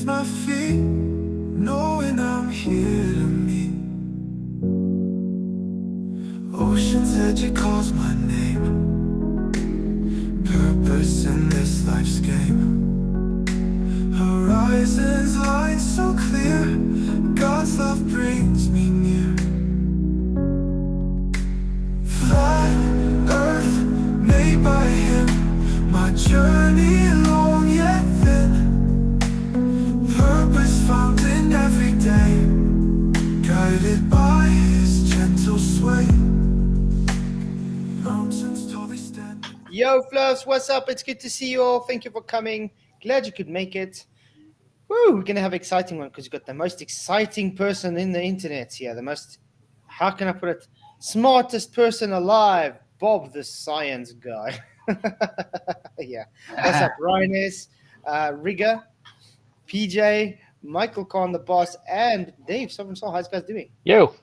beneath my feet, knowing I'm here to meet. Ocean's edge, it calls my name. Purpose in this life's game. Horizons line so clear, God's love brings me near. Flat earth made by Him, my journey long yet thin. Purpose found in every day, guided by His gentle sway. Mountains tall they stand. Yo, Fluffs, what's up? It's good to see you all. Thank you for coming. Glad you could make it. Woo, we're going to have an exciting one because you've got the most exciting person in the internet here. The most, how can I put it, smartest person alive, Bob the Science Guy. Yeah. What's up, Ryan S., Rigger, PJ, Michael Khan, the boss, and Dave, Sovereign Soul. How's you guys doing? Yo.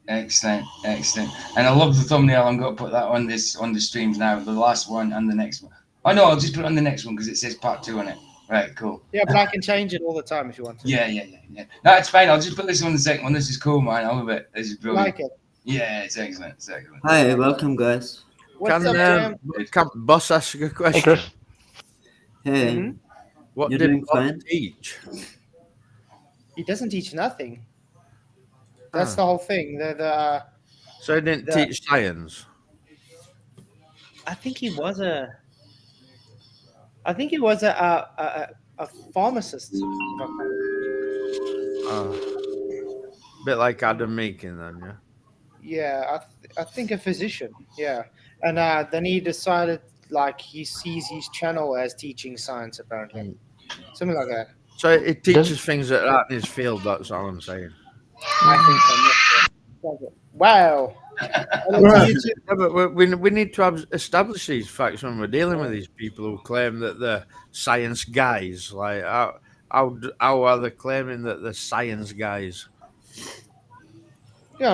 Excellent. And I love the thumbnail. I'm going to put that on the streams now. The last one and the next one. Oh no, I'll just put it on the next one because it says part 2 on it. Right, cool. Yeah, but I can change it all the time if you want to. Yeah. No, it's fine. I'll just put this on the second one. This is cool, man. I love it. This is brilliant. Like it. Yeah, it's excellent. Hi, welcome, guys. What's up, Jam? Can Boss ask you a question? Hey, Chris. Hey, Mhm. What You're did doing Bob fine? teach? He doesn't teach nothing. That's the whole thing. So he didn't teach science. I think he was a pharmacist. Bit like Adam Meakin then, yeah? Yeah, I think a physician. Yeah, and then he decided like he sees his channel as teaching science apparently, something like that. So it teaches things that aren't his field, that's all I'm saying. I think so. Wow. Yeah, but we need to establish these facts when we're dealing with these people who claim that they're science guys. Like, how are they claiming that they're science guys? Yeah,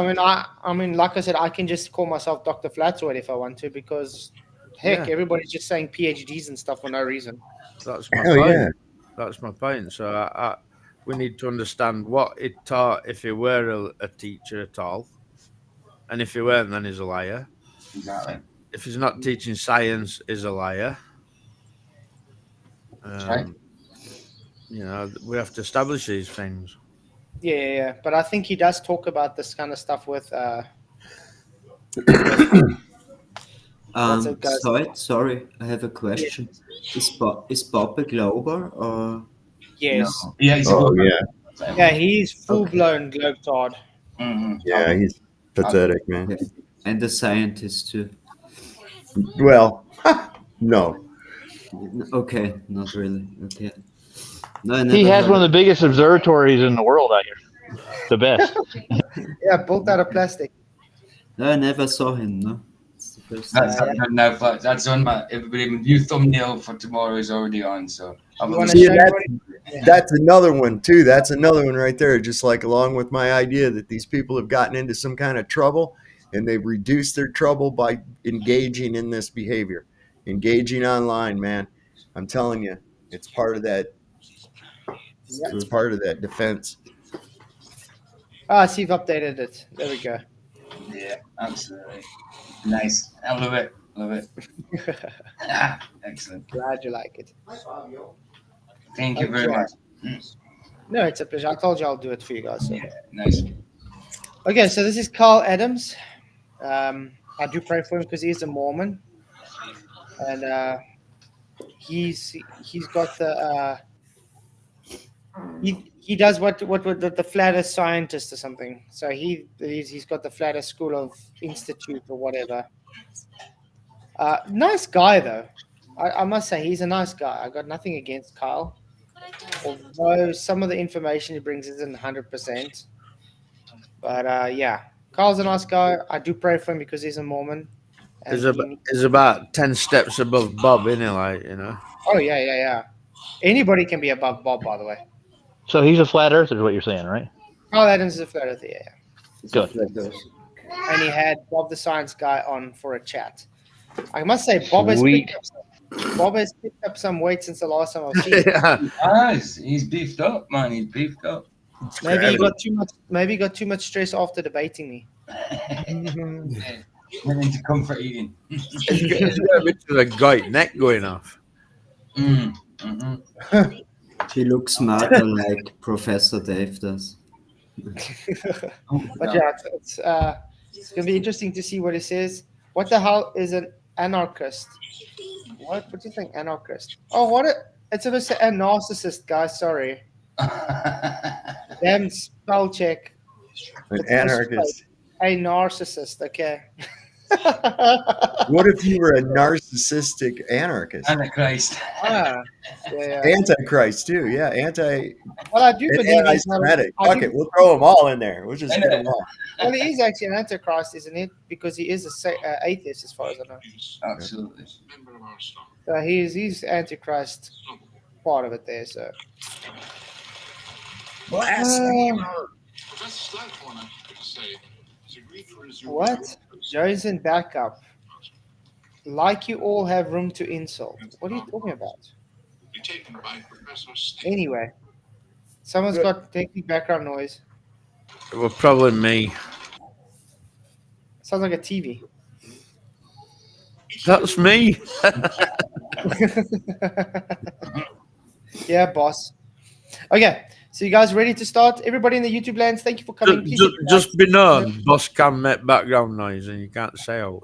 I mean, like I said, I can just call myself Dr. Flatswood if I want to, because heck, everybody's just saying PhDs and stuff for no reason. That's my point. Yeah. That's my point. So we need to understand what it taught if he were a teacher at all. And if he weren't, then he's a liar. Exactly. If he's not teaching science, he's a liar. Right. You know, we have to establish these things. Yeah. But I think he does talk about this kind of stuff with. Sorry, I have a question. Yeah. Is Bob a Glober or? Yes. No. Yeah, he's Yeah, he's full-blown globetard. Mm-hmm. Yeah, he's pathetic, man. Yeah. And a scientist too. Well, no. Okay, not really. Okay. No, He has one of the biggest observatories in the world out here. The best. Yeah, built out of plastic. No, I never saw him. No, it's the first time. That's on my everybody. New thumbnail for tomorrow is already on. So See, that's another one too. That's another one right there. Just like along with my idea that these people have gotten into some kind of trouble, and they've reduced their trouble by engaging in this behavior, engaging online. Man, I'm telling you, it's part of that. It's part of that defense. See, you've updated it. There we go. Yeah, absolutely. Nice. I love it. Excellent. Glad you like it. Thank you very much. No, it's a pleasure. I told you I'll do it for you guys. So. Yeah, nice. Okay, so this is Carl Adams. I do pray for him because he's a Mormon, and he's got the he does what the flat earth scientist or something. So he believes he's got the flat earth school of institute or whatever. Nice guy though. I must say he's a nice guy. I got nothing against Kyle, although some of the information he brings isn't 100%. But yeah, Kyle's a nice guy. I do pray for him because he's a Mormon. He's about 10 steps above Bob, isn't he? Like, you know. Oh yeah. Anybody can be above Bob, by the way. So he's a flat earther, is what you're saying, right? Carl Adams is a flat earther, yeah. Good. And he had Bob the Science Guy on for a chat. I must say, Bob has Sweet. picked up Bob has picked up some weight since the last time I've seen him. Yeah. Nice. He's beefed up, man. He's beefed up. Maybe he got too much. Maybe he got too much stress after debating me. Went into comfort eating. He's got a bit of a gout neck going off. He looks smarter like Professor Dave does. But yeah, it's gonna be interesting to see what he says. What the hell is an anarchist? What do you think, anarchist? Oh, it's supposed to say a narcissist, guys. Sorry, damn spell check. An anarchist. A narcissist. Okay. What if you were a narcissistic anarchist? Antichrist. Yeah. Antichrist too, yeah. Well, I do And believe he's not. anti-Semitic. I Fuck do- it, we'll throw them all in there. We'll just get them all. Well, he is actually an antichrist, isn't it? Because he is a atheist, as far as I know. Absolutely. So he's antichrist part of it there. So. What? Josen backup. Like you all have room to insult. What are you talking about? Anyway, someone's got technical background noise. Well, probably me. Sounds like a TV. That's me. Yeah, boss. Okay, so you guys ready to start? Everybody in the YouTube lands, thank you for coming. Please Just be known, boss can make background noise and you can't say out.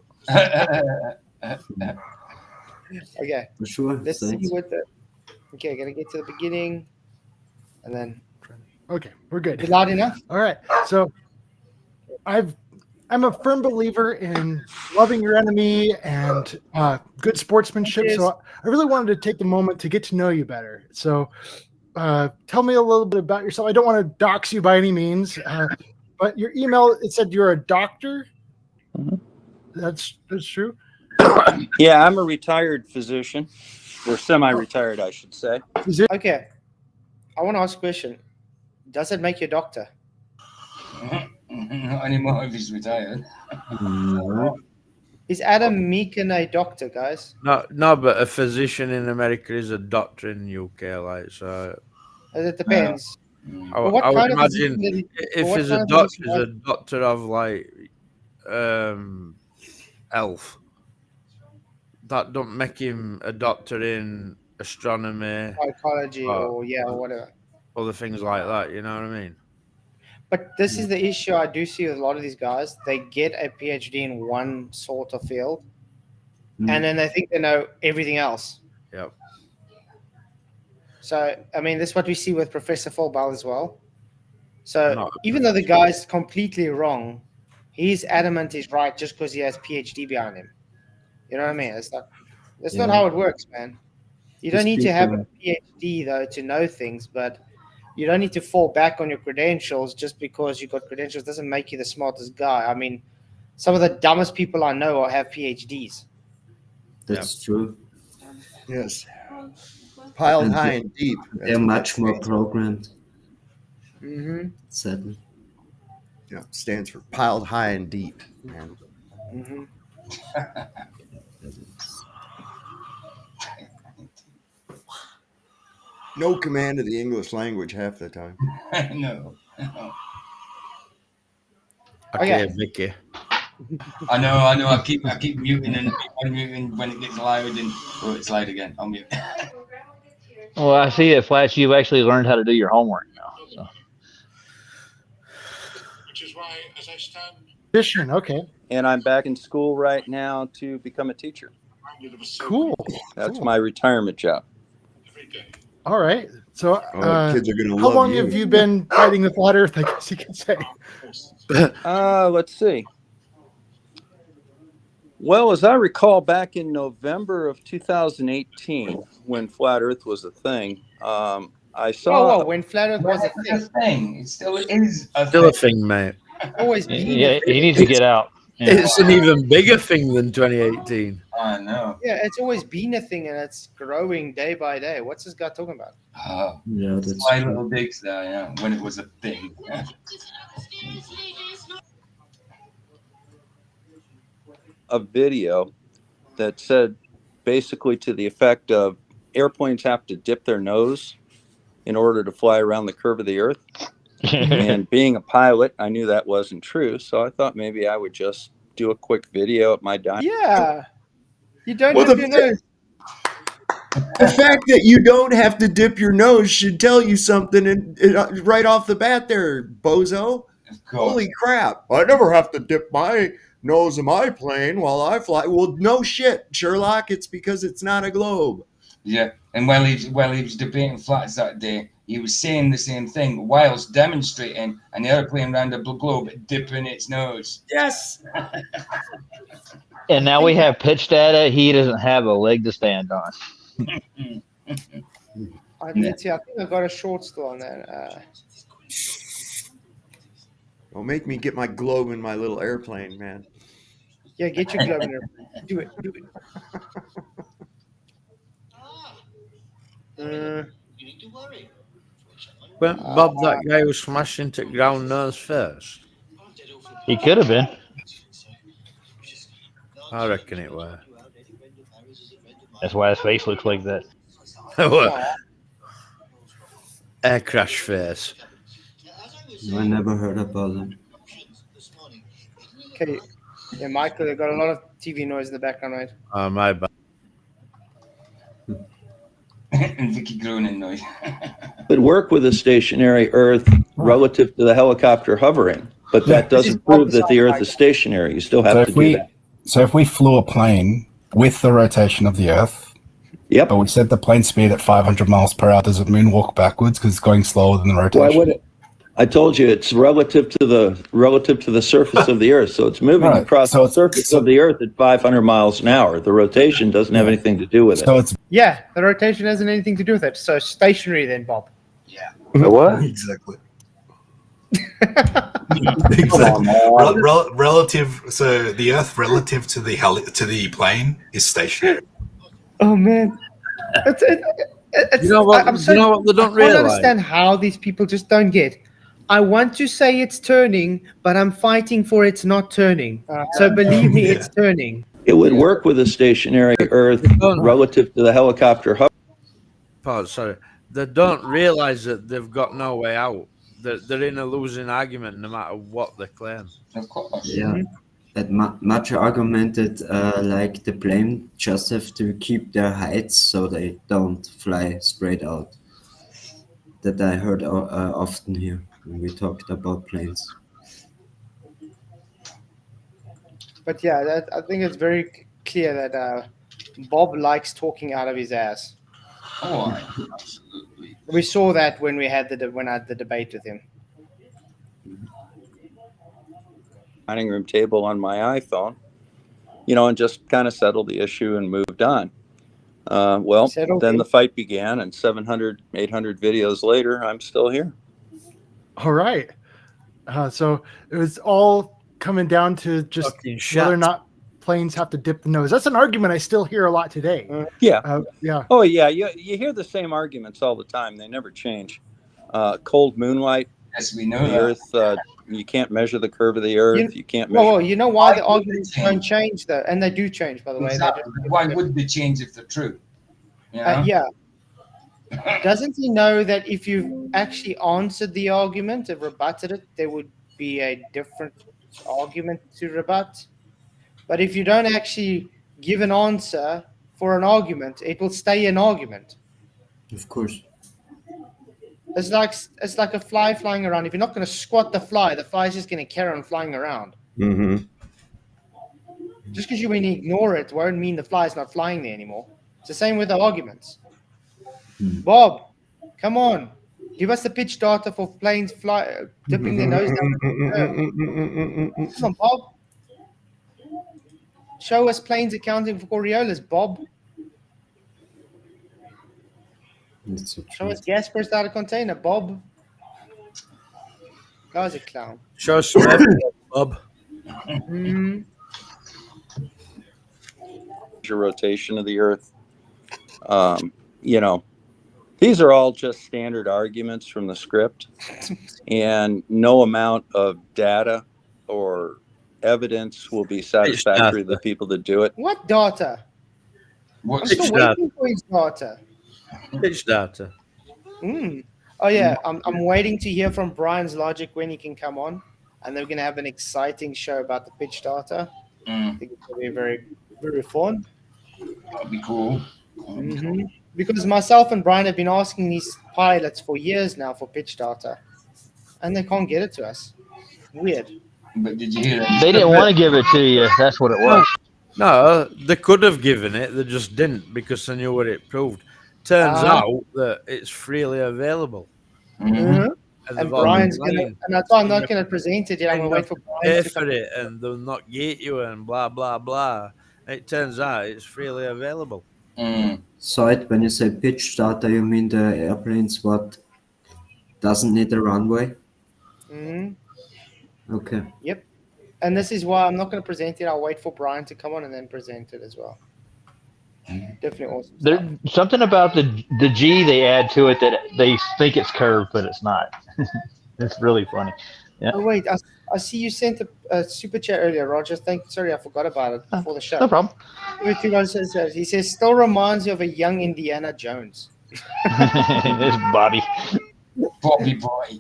Okay, For sure. let's see thanks. what the. Okay, gonna get to the beginning, and then. Okay, we're good. Is it loud enough? All right. So I'm a firm believer in loving your enemy and good sportsmanship. So I really wanted to take the moment to get to know you better. So tell me a little bit about yourself. I don't want to dox you by any means, but your email, it said you're a doctor. Mhm. That's true. Yeah, I'm a retired physician, or semi-retired, I should say. Okay, I want to ask a question. Does it make you a doctor? Not anymore if he's retired. No. Is Adam Meekin a doctor, guys? No, but a physician in America is a doctor in the UK, like so. It depends. I What would kind of imagine physician did he- if what he's kind a of doctor, physician he's a doctor of like health. That don't make him a doctor in astronomy, psychology or whatever. other things like that. You know what I mean? But this is the issue I do see with a lot of these guys. They get a PhD in one sort of field, and then they think they know everything else. Yep. So, I mean, this is what we see with Professor Fulbell as well. So, No. even though the guy's completely wrong, he's adamant he's right just because he has PhD behind him. You know what I mean? That's not how it works, man. You don't need to have a PhD, though, to know things, but you don't need to fall back on your credentials just because you got credentials. Doesn't make you the smartest guy. I mean, some of the dumbest people I know have PhDs. That's true. Yes. Piled And high and deep. That's They're what much that more stands programmed. Mm-hmm. Sadly. for. Yeah, stands for piled high and deep. Man. Mm-hmm. No command of the English language half the time. No. Okay, Vicky. I know. I keep muting and unmuting when it gets loud, and it's loud again. I'll mute. Well, I see it, Flash. You've actually learned how to do your homework now. So. Which is why, as I stand, Physician, okay. And I'm back in school right now to become a teacher. reminded of a Cool. That's Cool. my retirement job. every day. All right. So Kids are gonna how love long you. have you been fighting the flat earth, I guess you could say? Let's see. Well, as I recall, back in November of 2018, when flat Earth was a thing, I saw. Whoa, when flat earth was a It's thing, a thing. It still is a Still a thing. thing, mate. always been Yeah, a thing. he needs to get out. Yeah. It's an even bigger thing than 2018. I know. Yeah, it's always been a thing, and it's growing day by day. What's this guy talking about? Oh, Yeah, that's sly true. little digs there, yeah, when it was a thing. Yeah. A video that said basically to the effect of airplanes have to dip their nose in order to fly around the curve of the Earth. And being a pilot, I knew that wasn't true. So I thought maybe I would just do a quick video at my dining. Yeah. You don't Well, have the- your nose. The fact that you don't have to dip your nose should tell you something right off the bat there, bozo. Of course. Holy crap. I never have to dip my nose in my plane while I fly. Well, no shit, Sherlock. It's because it's not a globe. Yeah, and while he was debating flats that day, he was saying the same thing whilst demonstrating an airplane around the globe dipping its nose. Yes. And now we have pitch data. He doesn't have a leg to stand on. Let's see, I think I got a short still on that. Don't make me get my globe in my little airplane, man. Yeah, get your glove in there. Do it. Do it. You need to worry. But Bob, that guy was smashed into ground nose first. He could have been. I reckon it were. That's why his face looks like that. Air crash face. I never heard about him. Okay. Yeah, Michael, they got a lot of TV noise in the background, right? Oh, my bad. And Vicky groaning noise. Would work with a stationary Earth relative to the helicopter hovering, but that doesn't prove that the Earth is stationary. You still have to do that. So if we flew a plane with the rotation of the Earth, yep, but we set the plane speed at 500 miles per hour, does it moonwalk backwards because it's going slower than the rotation? Why would it? I told you it's relative to the surface of the Earth, so it's moving across the surface of the Earth at 500 miles an hour. The rotation doesn't have anything to do with it. So it's Yeah, the rotation hasn't anything to do with it. So stationary then, Bob. What? Exactly. Exactly. Relative, so the Earth relative to the plane is stationary. Oh man, it's, You know what? I'm You know what they don't I can't realize? understand how these people just don't get. I want to say it's turning, but I'm fighting for it's not turning. So believe me, it's turning. It would work with a stationary Earth relative to the helicopter hovering. Pause, sorry. They don't realize that they've got no way out. They're in a losing argument no matter what they claim. Of course. Yeah. But much argumented like the plane just have to keep their heights so they don't fly straight out. That I heard often here when we talked about planes. But yeah, I think it's very clear that Bob likes talking out of his ass. Oh, absolutely. We saw that when we had when I had the debate with him. Dining room table on my iPhone, and just kind of settled the issue and moved on. Then the fight began, and 700, 800 videos later, I'm still here. All right. So it was all coming down to just whether or not planes have to dip the nose. That's an argument I still hear a lot today. Yeah. Yeah. Oh, yeah. You hear the same arguments all the time. They never change. Cold moonlight. Yes, we know the that. Earth. You can't measure the curve of the Earth. You can't measure. Well, you know why the arguments don't change, though? And they do change, by the way. Exactly. Why would they change if they're true? Yeah. Doesn't he know that if you actually answered the argument and rebutted it, there would be a different argument to rebut? But if you don't actually give an answer for an argument, it will stay an argument. Of course. It's like a fly flying around. If you're not going to squat the fly is just going to carry on flying around. Mm-hmm. Just because you may ignore it won't mean the fly is not flying there anymore. It's the same with the arguments. Bob, come on. Give us the pitch data for planes dipping their nose down. Come on, Bob. Show us planes accounting for Coriolis, Bob. Show us gas burst out of container, Bob. That was a clown. Show us some evidence, Bob. Rotation of the Earth. These are all just standard arguments from the script, and no amount of data or evidence will be satisfactory to the people that do it. What data? I'm What's still Pitch data. waiting for his data. Pitch data. Oh yeah, I'm waiting to hear from Brian's Logic when he can come on, and they're gonna have an exciting show about the pitch data. I think it's gonna be very, very fun. That'd be cool. Because myself and Brian have been asking these pilots for years now for pitch data, and they can't get it to us. Weird. But did you hear it? They didn't want to give it to you. That's what it was. No, they could have given it. They just didn't because they knew what it proved. Turns out that it's freely available. And they've Brian's already gonna, and that's why I'm not gonna present it yet. I'm gonna wait for Brian pay to for come. it, and they'll not get you, and blah blah blah. It turns out it's freely available. So when you say pitch data, you mean the airplanes what doesn't need a runway? Okay. Yep. And this is why I'm not going to present it. I'll wait for Brian to come on and then present it as well. Definitely awesome. There's something about the G they add to it that they think it's curved, but it's not. It's really funny. Yeah. Oh wait, I see you sent a super chat earlier, Roger. Sorry, I forgot about it before the show. No problem. He says still reminds you of a young Indiana Jones. It's Bobby. Bobby boy.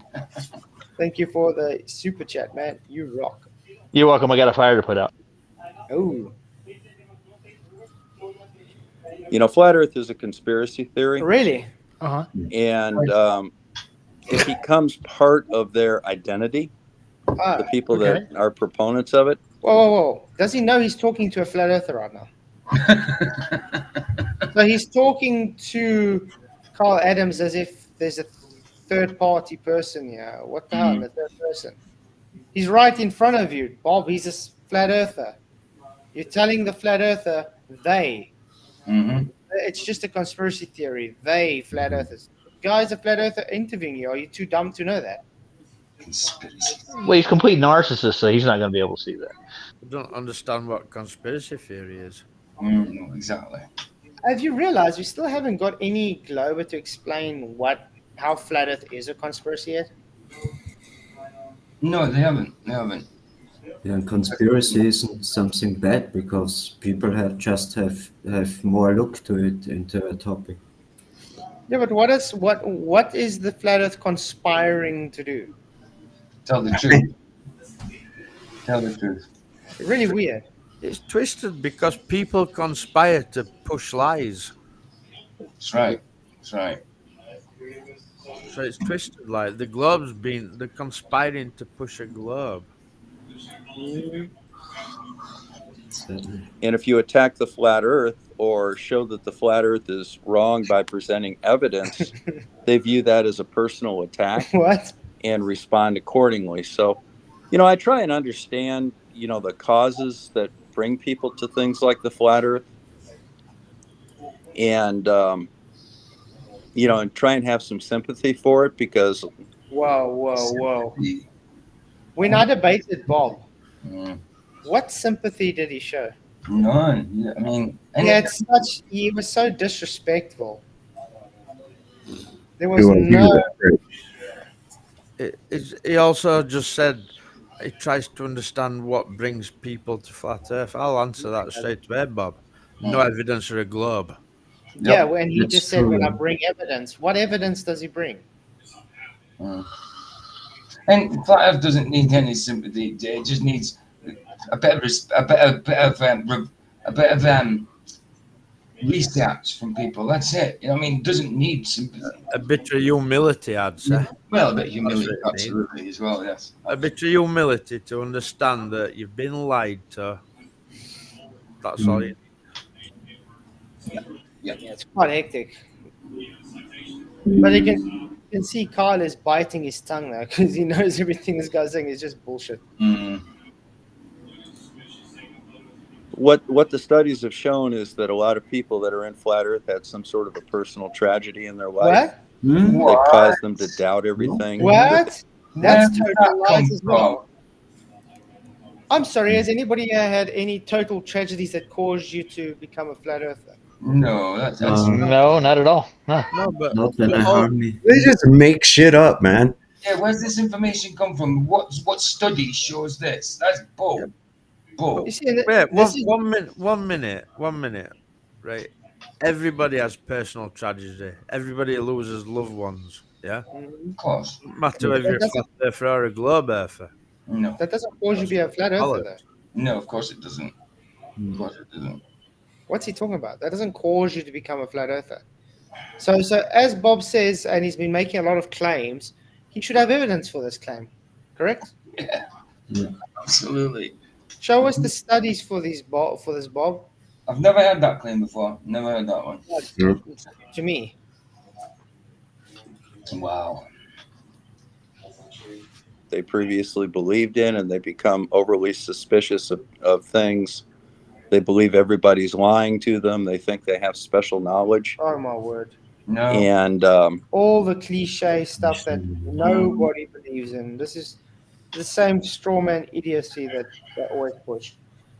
Thank you for the super chat, man. You rock. You're welcome. I got a fire to put out. Oh. You know, flat Earth is a conspiracy theory. Really? And it becomes part of their identity. The people that are proponents of it. Whoa. Does he know he's talking to a flat earther right now? So he's talking to Carl Adams as if there's a third party person here. What the hell? The third person. He's right in front of you, Bob. He's a flat earther. You're telling the flat earther they. It's just a conspiracy theory. They, flat earthers. Guys, a flat earther interviewing you. Are you too dumb to know that? Well, he's a complete narcissist, so he's not going to be able to see that. I don't understand what conspiracy theory is. No, exactly. Have you realized we still haven't got any globe to explain how flat Earth is a conspiracy yet? No, they haven't. Yeah, and conspiracy isn't something bad because people have more look to it into a topic. Yeah, but what is the flat Earth conspiring to do? Tell the truth. Tell the truth. Really weird. It's twisted because people conspire to push lies. That's right. That's right. So it's twisted. Like they're conspiring to push a globe. And if you attack the flat Earth or show that the flat Earth is wrong by presenting evidence, they view that as a personal attack. What? And respond accordingly. So, I try and understand, the causes that bring people to things like the flat Earth, and and try and have some sympathy for it because. Whoa! When I debated Bob, what sympathy did he show? None. I mean, he was so disrespectful. There was no. He also just said he tries to understand what brings people to flat Earth. I'll answer that straight away, Bob. No evidence of a globe. Yeah, when he just said, when I bring evidence, what evidence does he bring? And flat Earth doesn't need any sympathy. It just needs a bit of research from people. That's it. It doesn't need sympathy. A bit of humility, I'd say. Well, a bit of humility, absolutely, as well, yes. A bit of humility to understand that you've been lied to. That's all you need. Yeah, it's quite hectic. But you can see Kyle is biting his tongue now because he knows everything this guy's saying is just bullshit. What the studies have shown is that a lot of people that are in flat Earth had some sort of a personal tragedy in their life that caused them to doubt everything. What? That's total lies as well. I'm sorry, has anybody had any total tragedies that caused you to become a flat earther? No, that's no, not at all. No, but not when I harm me. They just make shit up, man. Yeah, where's this information come from? What study shows this? That's bull. Wait, one minute, right? everybody has personal tragedy. Everybody loses loved ones. Yeah, Of course. no matter if you're a flat earther or a globe earther. No. That doesn't cause you to be a flat earther, though. No, of course it doesn't. Of course it doesn't. What's he talking about? That doesn't cause you to become a flat earther. So as Bob says, and he's been making a lot of claims, he should have evidence for this claim, correct? Yeah. Absolutely. Show us the studies for these for this, Bob. I've never heard that claim before. Never heard that one. To me. Wow. They previously believed in, and they become overly suspicious of things. They believe everybody's lying to them. They think they have special knowledge. Oh my word. No. And all the cliche stuff that nobody believes in. This is the same straw man idiocy that they always push.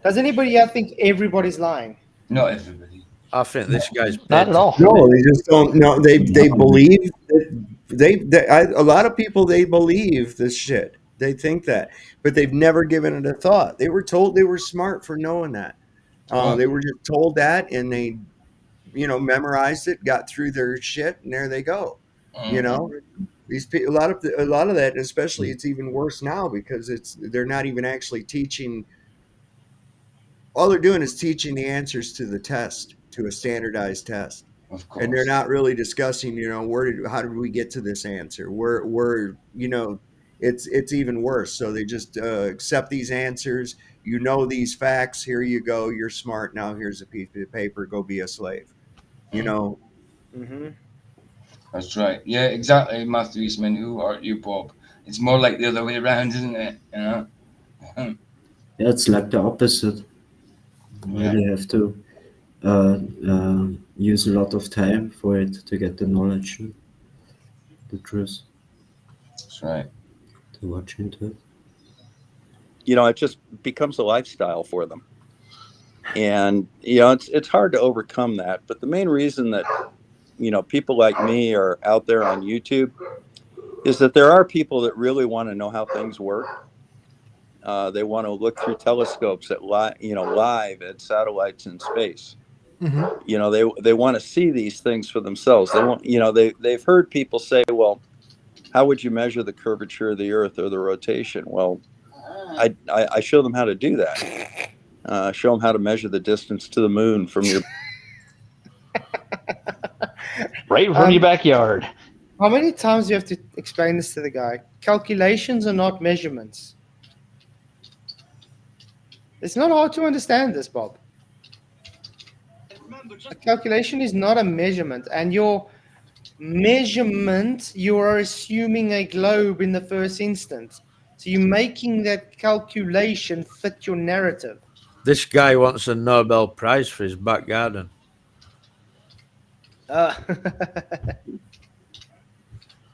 Does anybody else think everybody's lying? Not everybody. I think this guy's Not at all. No, they just don't know. They believe that a lot of people, they believe this shit. They think that, but they've never given it a thought. They were told they were smart for knowing that. They were just told that, and they, memorized it, got through their shit, and there they go. These people, a lot of that, especially it's even worse now because they're not even actually teaching. All they're doing is teaching the answers to the test, to a standardized test. Of course. And they're not really discussing, how did we get to this answer? It's even worse. So they just accept these answers. These facts. Here you go. You're smart. Now here's a piece of paper. Go be a slave. Mm-hmm. That's right. Yeah, exactly, Matthew Eastman. Who are you, Bob? It's more like the other way around, isn't it? Yeah, it's like the opposite. You really have to use a lot of time for it to get the knowledge, the truth. That's right. To watch into it. It just becomes a lifestyle for them. And, it's hard to overcome that. But the main reason that, people like me are out there on YouTube is that there are people that really want to know how things work. They want to look through telescopes at live at satellites in space. Mm-hmm. They want to see these things for themselves. They want, they've heard people say, well, how would you measure the curvature of the Earth or the rotation? Well, I show them how to do that. Show them how to measure the distance to the moon from your right from your backyard. How many times do you have to explain this to the guy? Calculations are not measurements. It's not hard to understand this, Bob. A calculation is not a measurement, and your measurement, you are assuming a globe in the first instance. So you're making that calculation fit your narrative. This guy wants a Nobel Prize for his back garden.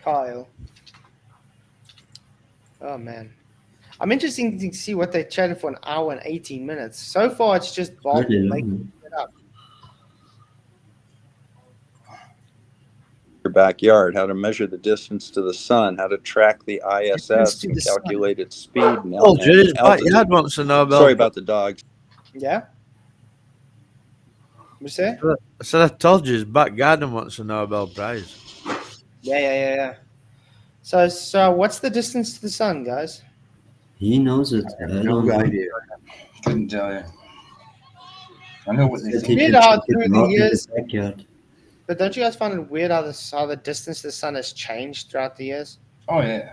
Kyle. Oh, man. I'm interested to see what they chatted for an hour and 18 minutes. So far, it's just Bob making it up. your backyard, how to measure the distance to the sun, how to track the ISS, and sun. calculate its speed and His altitude. backyard wants to know about. Sorry about the dogs. Yeah? What you say? I said I told you his back garden wants a Nobel Prize. Yeah. So what's the distance to the sun, guys? He knows it. I No don't know. idea. Couldn't tell you. I know what they Said think. he Weird can how check it through the out in years- backyard. But don't you guys find it weird how the distance to the sun has changed throughout the years? Oh yeah.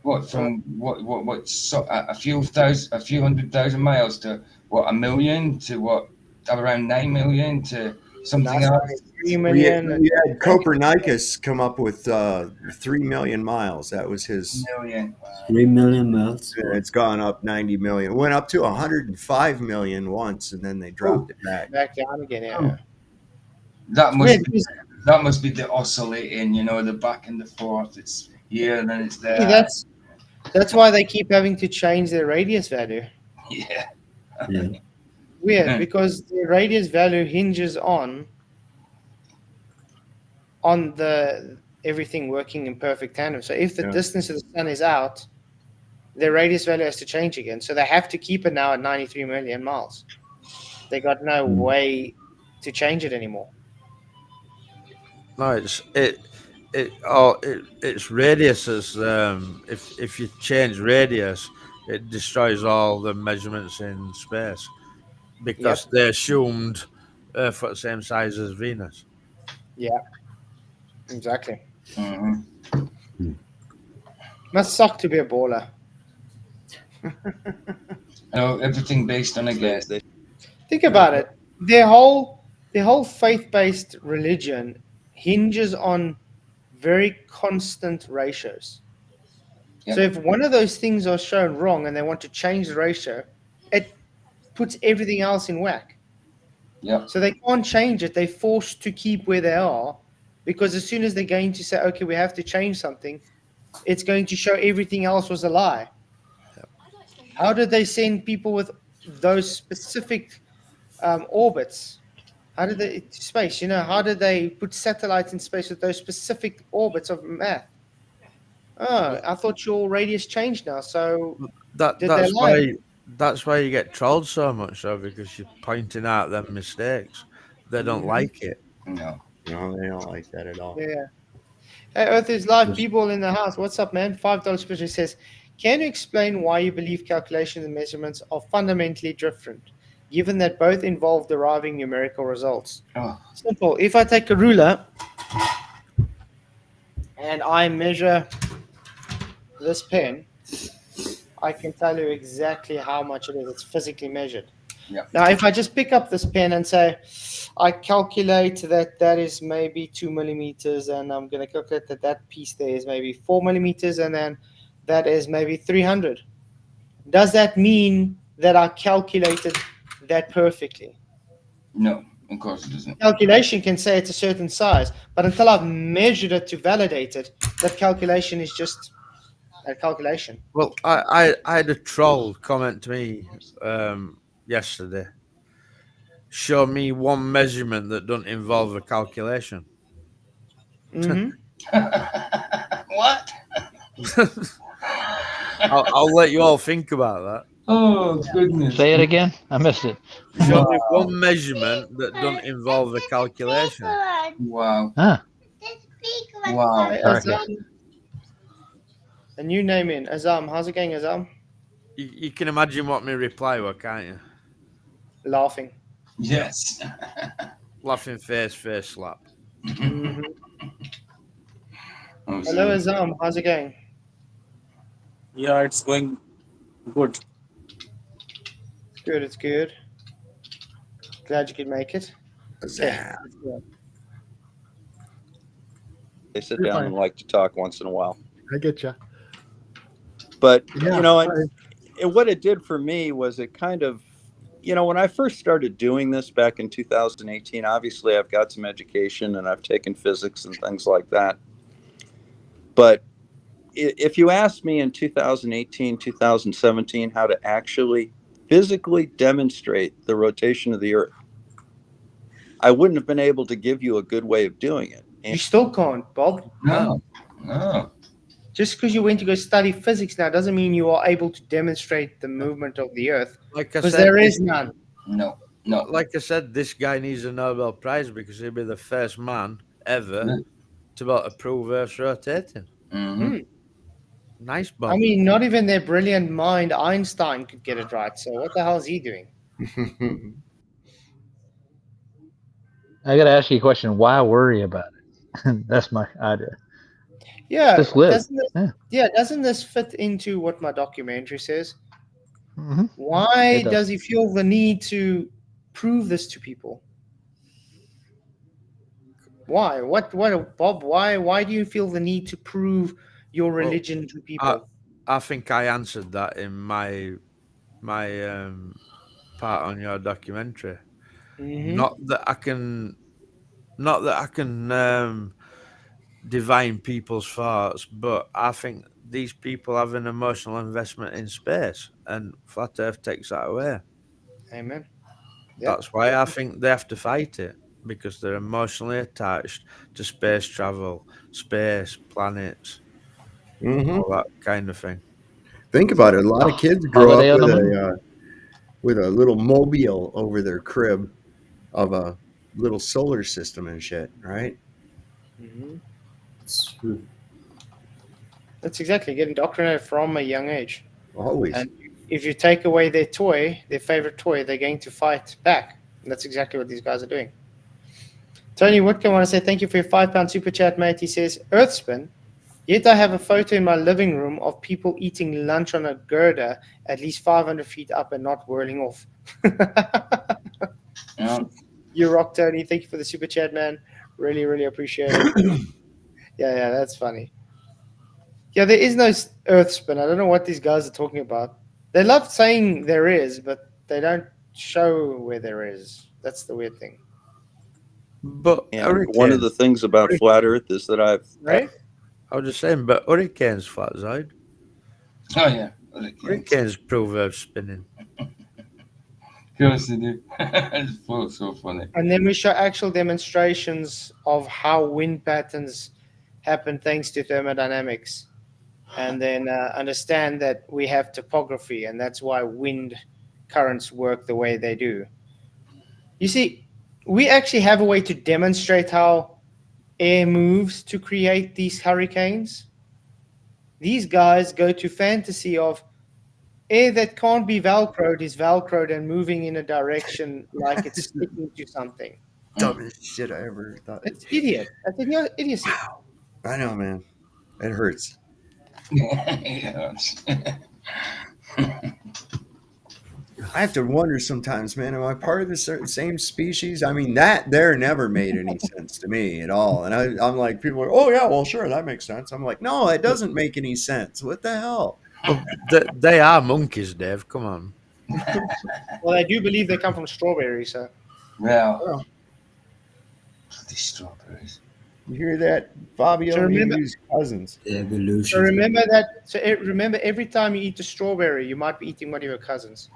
What from what so a few hundred thousand miles to what 1 million to what around 9 million to something Last else. 3 million. We had Copernicus come up with 3 million miles. That was his. Million. 3 million miles. It's gone up 90 million. It went up to 105 million once, and then they dropped it back. Back down again, yeah. That Weird, must be the oscillating, the back and the forth. It's here and then it's there. See, that's why they keep having to change their radius value. Yeah. Yeah. Weird, because the radius value hinges on the everything working in perfect tandem. So if the distance to the sun is out, their radius value has to change again. So they have to keep it now at 93 million miles. They got no way to change it anymore. No, its radius is if you change radius, it destroys all the measurements in space because Yep. they assumed Earth was the same size as Venus. Yeah. Exactly. Hmm. Must suck to be a baller. Everything based on a guess. Think about it. Their whole faith-based religion hinges on very constant ratios. So Yep. if one of those things are shown wrong and they want to change the ratio, it puts everything else in whack. Yep. So they can't change it. They're forced to keep where they are because as soon as they're going to say, okay, we have to change something, it's going to show everything else was a lie. How did they send people with those specific orbits? How did they space? How did they put satellites in space with those specific orbits of math? Oh, I thought your radius changed now. So That did they that's lie? why that's why you get trolled so much, though, because you're pointing out them mistakes. They don't like it. No. No, they don't like that at all. Yeah. Hey, Earth is live. People in the house. What's up, man? $5 special says, can you explain why you believe calculations and measurements are fundamentally different, given that both involve deriving numerical results? Oh. Simple. If I take a ruler and I measure this pen, I can tell you exactly how much it is. It's physically measured. Yep. Now, if I just pick up this pen and say, I calculate that is maybe 2 millimeters, and I'm going to calculate that piece there is maybe 4 millimeters, and then that is maybe 300. Does that mean that I calculated that perfectly? No, of course it doesn't. Calculation can say it's a certain size, but until I've measured it to validate it, that calculation is just a calculation. Well, I had a troll comment to me yesterday. Show me one measurement that doesn't involve a calculation. Mm-hmm. What? I'll let you all think about that. Oh, goodness. Say it again. I missed it. Show me one measurement that doesn't involve a calculation. Wow. Huh. Wow. Hey, Azam, a new name in. Azam. How's it going, Azam? You can imagine what my reply was, can't you? Laughing. Yes. Laughing face slap. Mm-hmm. Oh, Hello, sorry. Azam. How's it going? Yeah, it's going good. It's good. It's good. Glad you could make it. Huzzah. They sit You're down fine. and like to talk once in a while. I get you. But Yeah, and what it did for me was it kind of, when I first started doing this back in 2018, obviously I've got some education and I've taken physics and things like that. But if you asked me in 2018, 2017, how to actually physically demonstrate the rotation of the Earth, I wouldn't have been able to give you a good way of doing it. You still can't, Bob. No. No. Just because you went to go study physics now doesn't mean you are able to demonstrate the movement of the Earth. Like I Because said, there is none. No. No. like I said, this guy needs a Nobel Prize because he'll be the first man ever Yeah. to be able to prove Earth's rotating. Mm-hmm. Nice, Bob. I mean, not even their brilliant mind, Einstein, could get it right. So what the hell is he doing? I got to ask you a question. Why worry about it? That's my idea. Yeah, Just live. doesn't this fit into what my documentary says? Mhm. Why It does. does he feel the need to prove this to people? Why? What, Bob? Why do you feel the need to prove your religion to people? I think I answered that in my part on your documentary. Mhm. Not that I can divine people's thoughts, but I think these people have an emotional investment in space, and Flat Earth takes that away. Amen. That's why I think they have to fight it, because they're emotionally attached to space travel, space, planets, all that kind of thing. Think about it. A lot of kids grow Holiday up on the moon. with a little mobile over their crib of a little solar system and shit, right? Mhm. It's true. That's exactly, get indoctrinated from a young age. Always. And if you take away their toy, their favorite toy, they're going to fight back. And that's exactly what these guys are doing. Tony Whitcomb, I want to say thank you for your £5 super chat, mate. He says, Earthspin, yet I have a photo in my living room of people eating lunch on a girder at least 500 feet up and not whirling off. Yeah. You rock, Tony. Thank you for the super chat, man. Really, really appreciate it. Yeah, that's funny. Yeah, there is no Earth spin. I don't know what these guys are talking about. They love saying there is, but they don't show where there is. That's the weird thing. But And one of the things about flat Earth is that Right? I was just saying, but hurricanes flat side. Oh yeah, Hurricanes prove Earth spinning. Of course they do. It's so funny. And then we show actual demonstrations of how wind patterns happen thanks to thermodynamics. And then understand that we have topography, and that's why wind currents work the way they do. You see, we actually have a way to demonstrate how air moves to create these hurricanes. These guys go to fantasy of air that can't be velcroed is velcroed and moving in a direction like it's sticking to something. Dumbest shit I ever thought. It's idiot. That's idiocy. I know, man. It hurts. I have to wonder sometimes, man, am I part of the same species? I mean, that there never made any sense to me at all. And I'm like, people are, oh, yeah, well, sure, that makes sense. I'm like, no, it doesn't make any sense. What the hell? Well, they are monkeys, Dave. Come on. Well, I do believe they come from strawberries, so. Well, Oh. Bloody strawberries. You hear that, Fabio? So remember- Use cousins. Evolution. So remember that. So remember, every time you eat a strawberry, you might be eating one of your cousins.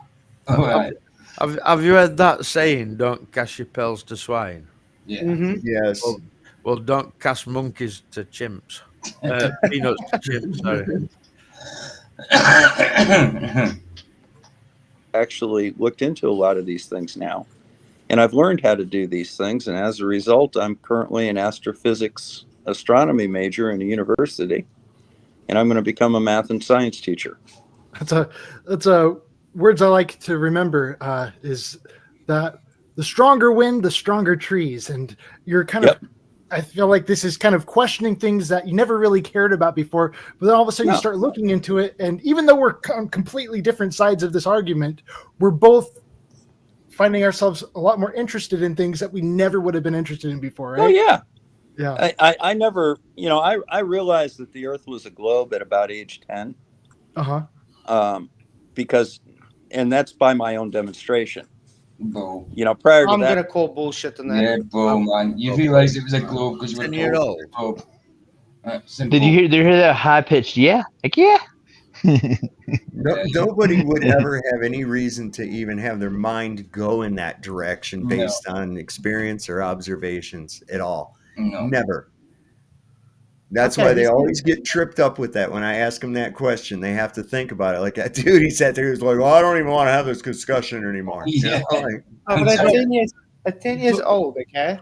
All right. Have you heard that saying? Don't cast your pearls to swine. Yeah. Mm-hmm. Yes. Well, don't cast monkeys to chimps. Peanuts to chimps. Sorry. actually looked into a lot of these things now. And I've learned how to do these things. And as a result, I'm currently an astrophysics astronomy major in a university. And I'm going to become a math and science teacher. That's a words I like to remember is that the stronger wind, the stronger trees. And you're kind of, I feel like this is kind of questioning things that you never really cared about before. But then all of a sudden you start looking into it. And even though we're on completely different sides of this argument, we're both finding ourselves a lot more interested in things that we never would have been interested in before, right? Oh, yeah. Yeah. I never, I realized that the Earth was a globe at about age 10. Because, and that's by my own demonstration. Bo. Prior to I'm that. going to call bullshit on that. Yeah, Bo, man. You realized it was a globe because you were 10-year-old. told. Did you hear that high pitched? Yeah, like yeah. Nobody would ever have any reason to even have their mind go in that direction based on experience or observations at all. No. Never. That's why they always get tripped up with that. When I ask them that question, they have to think about it. Like that dude, he sat there, he was like, well, I don't even want to have this discussion anymore. Yeah. But at 10 years old, okay?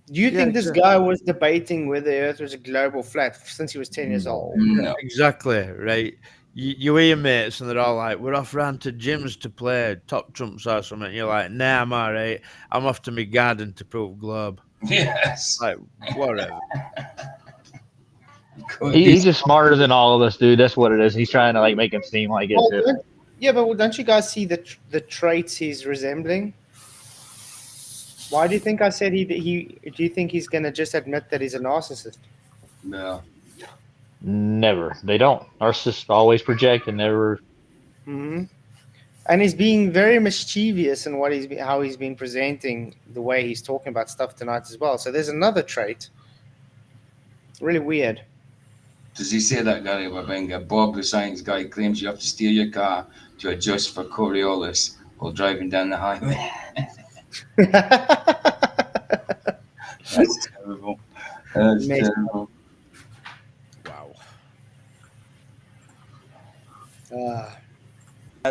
Do you think this guy was debating whether the Earth was a globe or flat since he was 10 years old? No. Exactly, right. You hear your mates and they're all like, we're off round to gyms to play top trumps or something. You're like, nah, I'm all right. I'm off to my garden to prove globe. Yes. Like, whatever. He's just smarter than all of us, dude. That's what it is. He's trying to make him seem like it. Yeah, but don't you guys see the traits he's resembling? Why do you think I said do you think he's going to just admit that he's a narcissist? No. Never. They don't. Narcissists always project and never. Mm-hmm. And he's being very mischievous in how he's been presenting the way he's talking about stuff tonight as well. So there's another trait. Really weird. Does he say that, Gary Wabinga? Bob, the science guy, claims you have to steer your car to adjust for Coriolis while driving down the highway. That's terrible. That's terrible. Wow.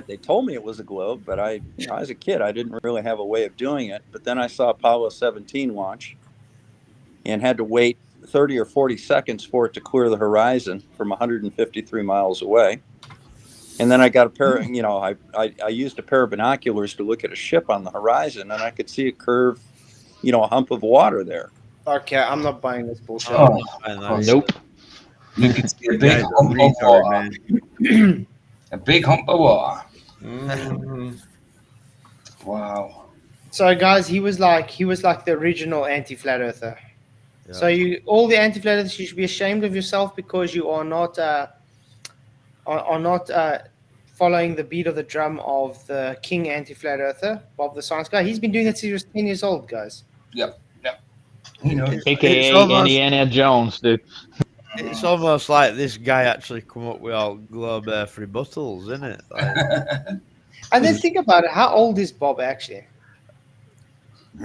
They told me it was a globe, but as a kid, I didn't really have a way of doing it. But then I saw Apollo 17 launch, and had to wait 30 or 40 seconds for it to clear the horizon from 153 miles away. And then I got a pair, I used a pair of binoculars to look at a ship on the horizon, and I could see a curve, a hump of water there. Okay, I'm not buying this bullshit. Oh, Nope. You can see a big Guy's a hump of retard, water. man. A big hump of water. Mhm. Wow. So guys, he was like the original anti-flat earther. Yeah. So all the anti-flat earthers, you should be ashamed of yourself because you are not following the beat of the drum of the king anti-flat earther, Bob the Science Guy. He's been doing it since he was 10 years old, guys. Yep. You know, It's AKA almost- Indiana Jones, dude. It's almost like this guy actually come up with all globe earth rebuttals, isn't it? Like, And then think about it. How old is Bob actually?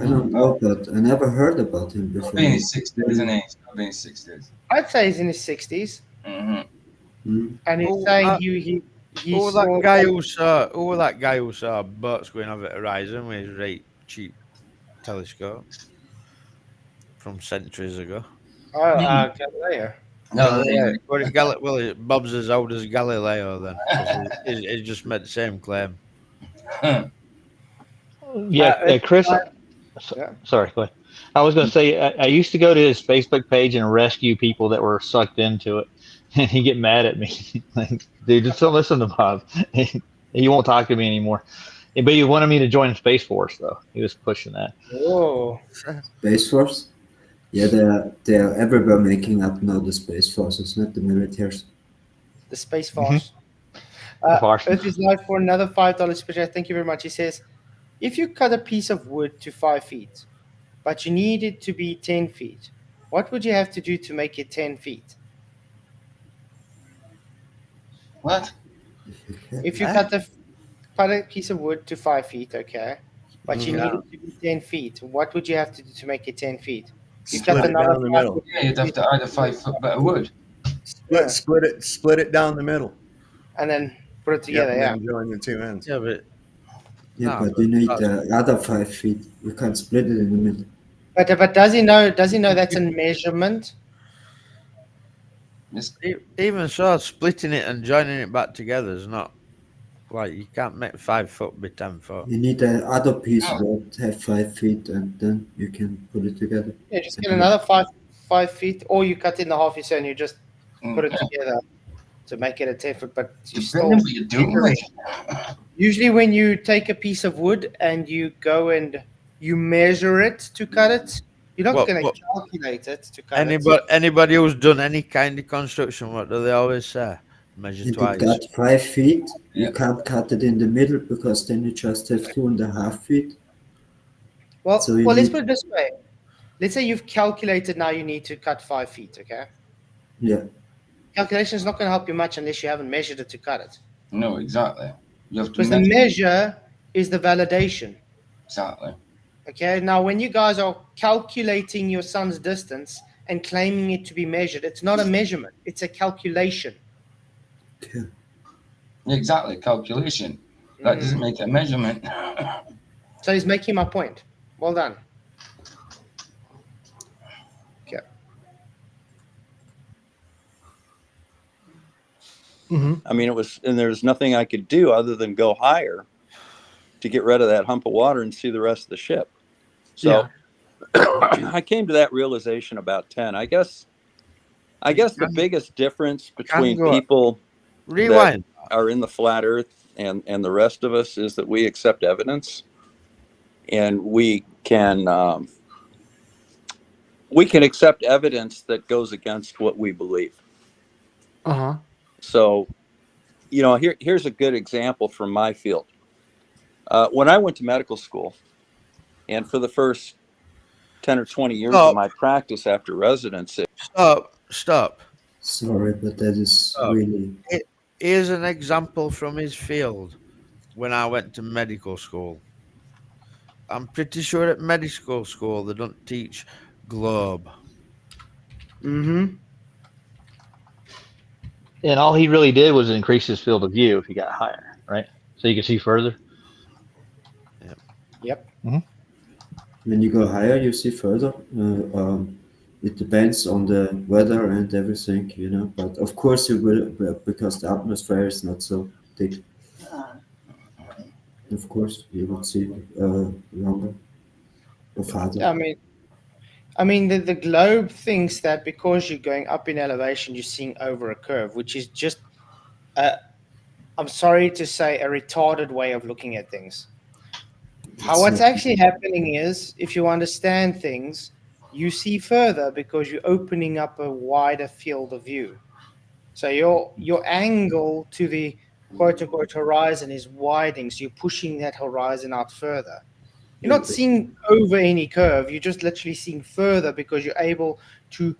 I don't know, but I never heard about him before. Being in his 60s, isn't he? Being in his 60s. I'd say he's in his 60s. Mm-hmm. And he's saying he who was that guy who saw boats going over the horizon with his right cheap telescope from centuries ago? Galileo. Well, Bob's as old as Galileo then. 'Cause he just made the same claim. Yeah, Chris. Sorry, go ahead. I was going to say I used to go to his Facebook page and rescue people that were sucked into it, and he'd get mad at me. Like, dude, just don't listen to Bob. He won't talk to me anymore. But he wanted me to join Space Force, though. He was pushing that. Oh, Space Force? Yeah, they're everywhere making up now the Space Forces, not the militaries. the Space Force. Force. Earth is Life for another $5 special. Thank you very much. He says, if you cut a piece of wood to 5 feet, but you need it to be 10 feet, what would you have to do to make it 10 feet? What? If you cut a piece of wood to 5 feet, okay, but you need it to be 10 feet, what would you have to do to make it 10 feet? You Split cut it another down the 5 middle. feet. Yeah, you'd have to add a 5 foot bit of wood. Split it down the middle. And then put it together, and yeah. then join the two ends. Yeah, but Yeah, No, but you need but- the other 5 feet. You can't split it in the middle. But does he know that's a measurement? even so, splitting it and joining it back together is not like you can't make 5 foot be 10 foot. You need the other piece that have 5 feet, and then you can put it together. Yeah, just get another 5 feet, or you cut it in half, and you just put it together to make it a 10 foot. But you still What you're doing? usually when you take a piece of wood and you go and you measure it to cut it, you're not going to calculate it to cut it. Anybody who's done any kind of construction, what do they always say? Measure If you twice. got 5 feet, Yeah. you can't cut it in the middle because then you just have 2.5 feet. Well, So you let's need- put it this way. Let's say you've calculated now you need to cut 5 feet, okay? Yeah. Calculation is not going to help you much unless you haven't measured it to cut it. No, exactly. You have to Because the measure is the validation. Exactly. Okay, now when you guys are calculating your sun's distance and claiming it to be measured, it's not a measurement, it's a calculation. Exactly. Calculation. That doesn't make a measurement. So he's making my point. Well done. Okay. Mm-hmm. I mean, there's nothing I could do other than go higher to get rid of that hump of water and see the rest of the ship. So I came to that realization about 10. I guess the biggest difference between people that are in the flat earth and the rest of us is that we accept evidence, and we can accept evidence that goes against what we believe. Uh-huh. So, here's a good example from my field. When I went to medical school, and for the first 10 or 20 years of my practice after residency. Stop. Sorry, but that is really... Here's an example from his field when I went to medical school. I'm pretty sure at medical school they don't teach globe. Mm-hmm. And all he really did was increase his field of view if he got higher, right? So you could see further. Yep. Mm-hmm. When you go higher, you see further. it depends on the weather and everything, you know. But of course, you will because the atmosphere is not so thick. Of course, you would see longer or farther. I mean, the globe thinks that because you're going up in elevation, you're seeing over a curve, which is just, I'm sorry to say, a retarded way of looking at things. What's actually happening is, if you understand things, you see further because you're opening up a wider field of view. So your angle to the quote unquote horizon is widening, so you're pushing that horizon out further. You're not seeing over any curve, you're just literally seeing further because you're able to,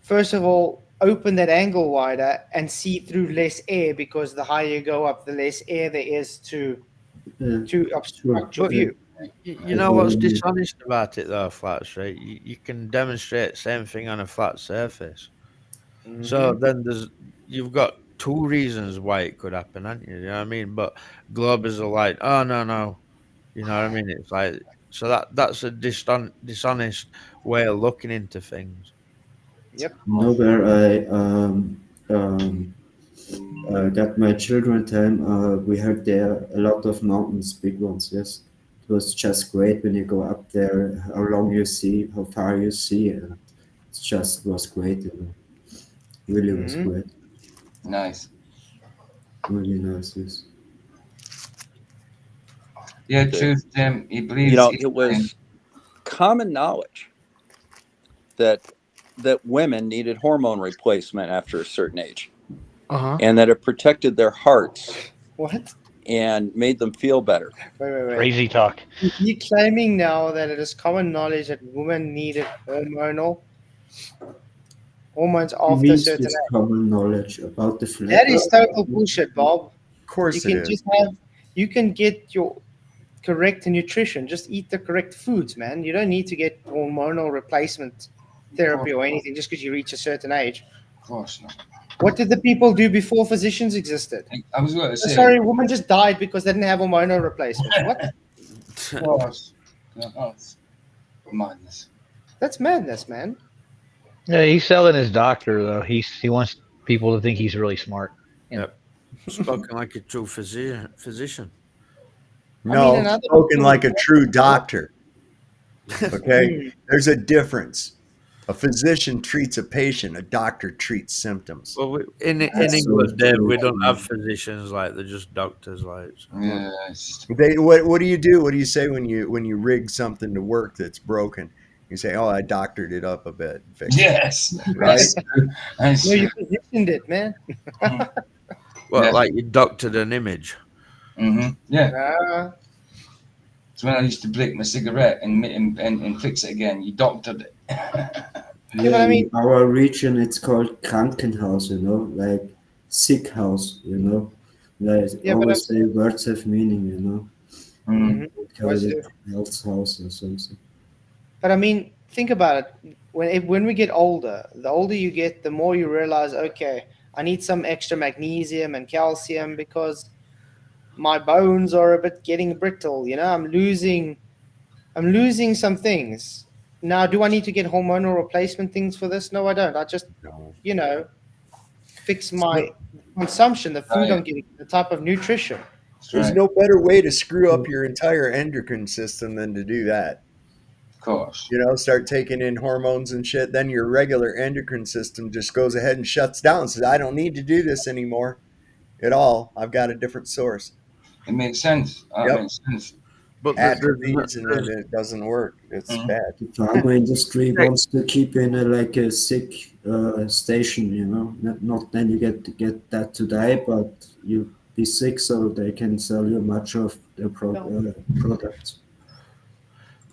first of all, open that angle wider and see through less air, because the higher you go up, the less air there is to obstruct your But view. you know what's dishonest about it though, Flats, right? You can demonstrate the same thing on a flat surface. So then you've got two reasons why it could happen, haven't you? You know what I mean? But globers are like, oh no. You know what I mean? It's like, so that's a dishonest way of looking into things. Yep. You know where I got my children time, we had there a lot of mountains, big ones, yes. It was just great when you go up there, how long you see, how far you see, and it just was great, you know. Really was great. Nice. Really nice, yes. Yeah, truth, Tim. He believes. You know, it was common knowledge that women needed hormone replacement after a certain age, and that it protected their hearts. What? And made them feel better. Wait. Crazy talk. You're claiming now that it is common knowledge that women needed hormones after a certain age. Common knowledge about the flat. That is total bullshit, Bob. Of course, you can get your correct nutrition. Just eat the correct foods, man. You don't need to get hormonal replacement therapy or anything just because you reach a certain age. Of course not. What did the people do before physicians existed? I was going to say. Sorry, women just died because they didn't have hormonal replacement. What? Of course. That's madness. That's madness, man. Yeah, he's selling his doctor though. He wants people to think he's really smart. Yep. Spoken like a true physician. No, spoken like a true doctor. Okay? There's a difference. A physician treats a patient. A doctor treats symptoms. Well, in England, Dave, we don't have physicians, like they're just doctors. Like, yes. What do you do? What do you say when you rig something to work that's broken? You say, "Oh, I doctored it up a bit." Yes, right. No, you positioned it, man. Well, like you doctored an image. Yeah. So when I used to break my cigarette and fix it again, you doctored it. Yeah, in our region, it's called Krankenhaus, you know, like sick house, you know. Like always say words have meaning, you know. Call it health house or something. But I mean, think about it. When we get older, the older you get, the more you realize, okay, I need some extra magnesium and calcium because my bones are a bit getting brittle. You know, I'm losing some things. Now, do I need to get hormonal replacement things for this? No, I don't. I just, fix my consumption, the food I'm getting, the type of nutrition. There's no better way to screw up your entire endocrine system than to do that. Of course. You know, start taking in hormones and shit. Then your regular endocrine system just goes ahead and shuts down. Says, I don't need to do this anymore at all. I've got a different source. It makes sense. It makes sense. But atrophies and it doesn't work. It's bad. The pharma industry wants to keep in a sick station, you know. Not then you get that to die, but you be sick so they can sell you much of their products.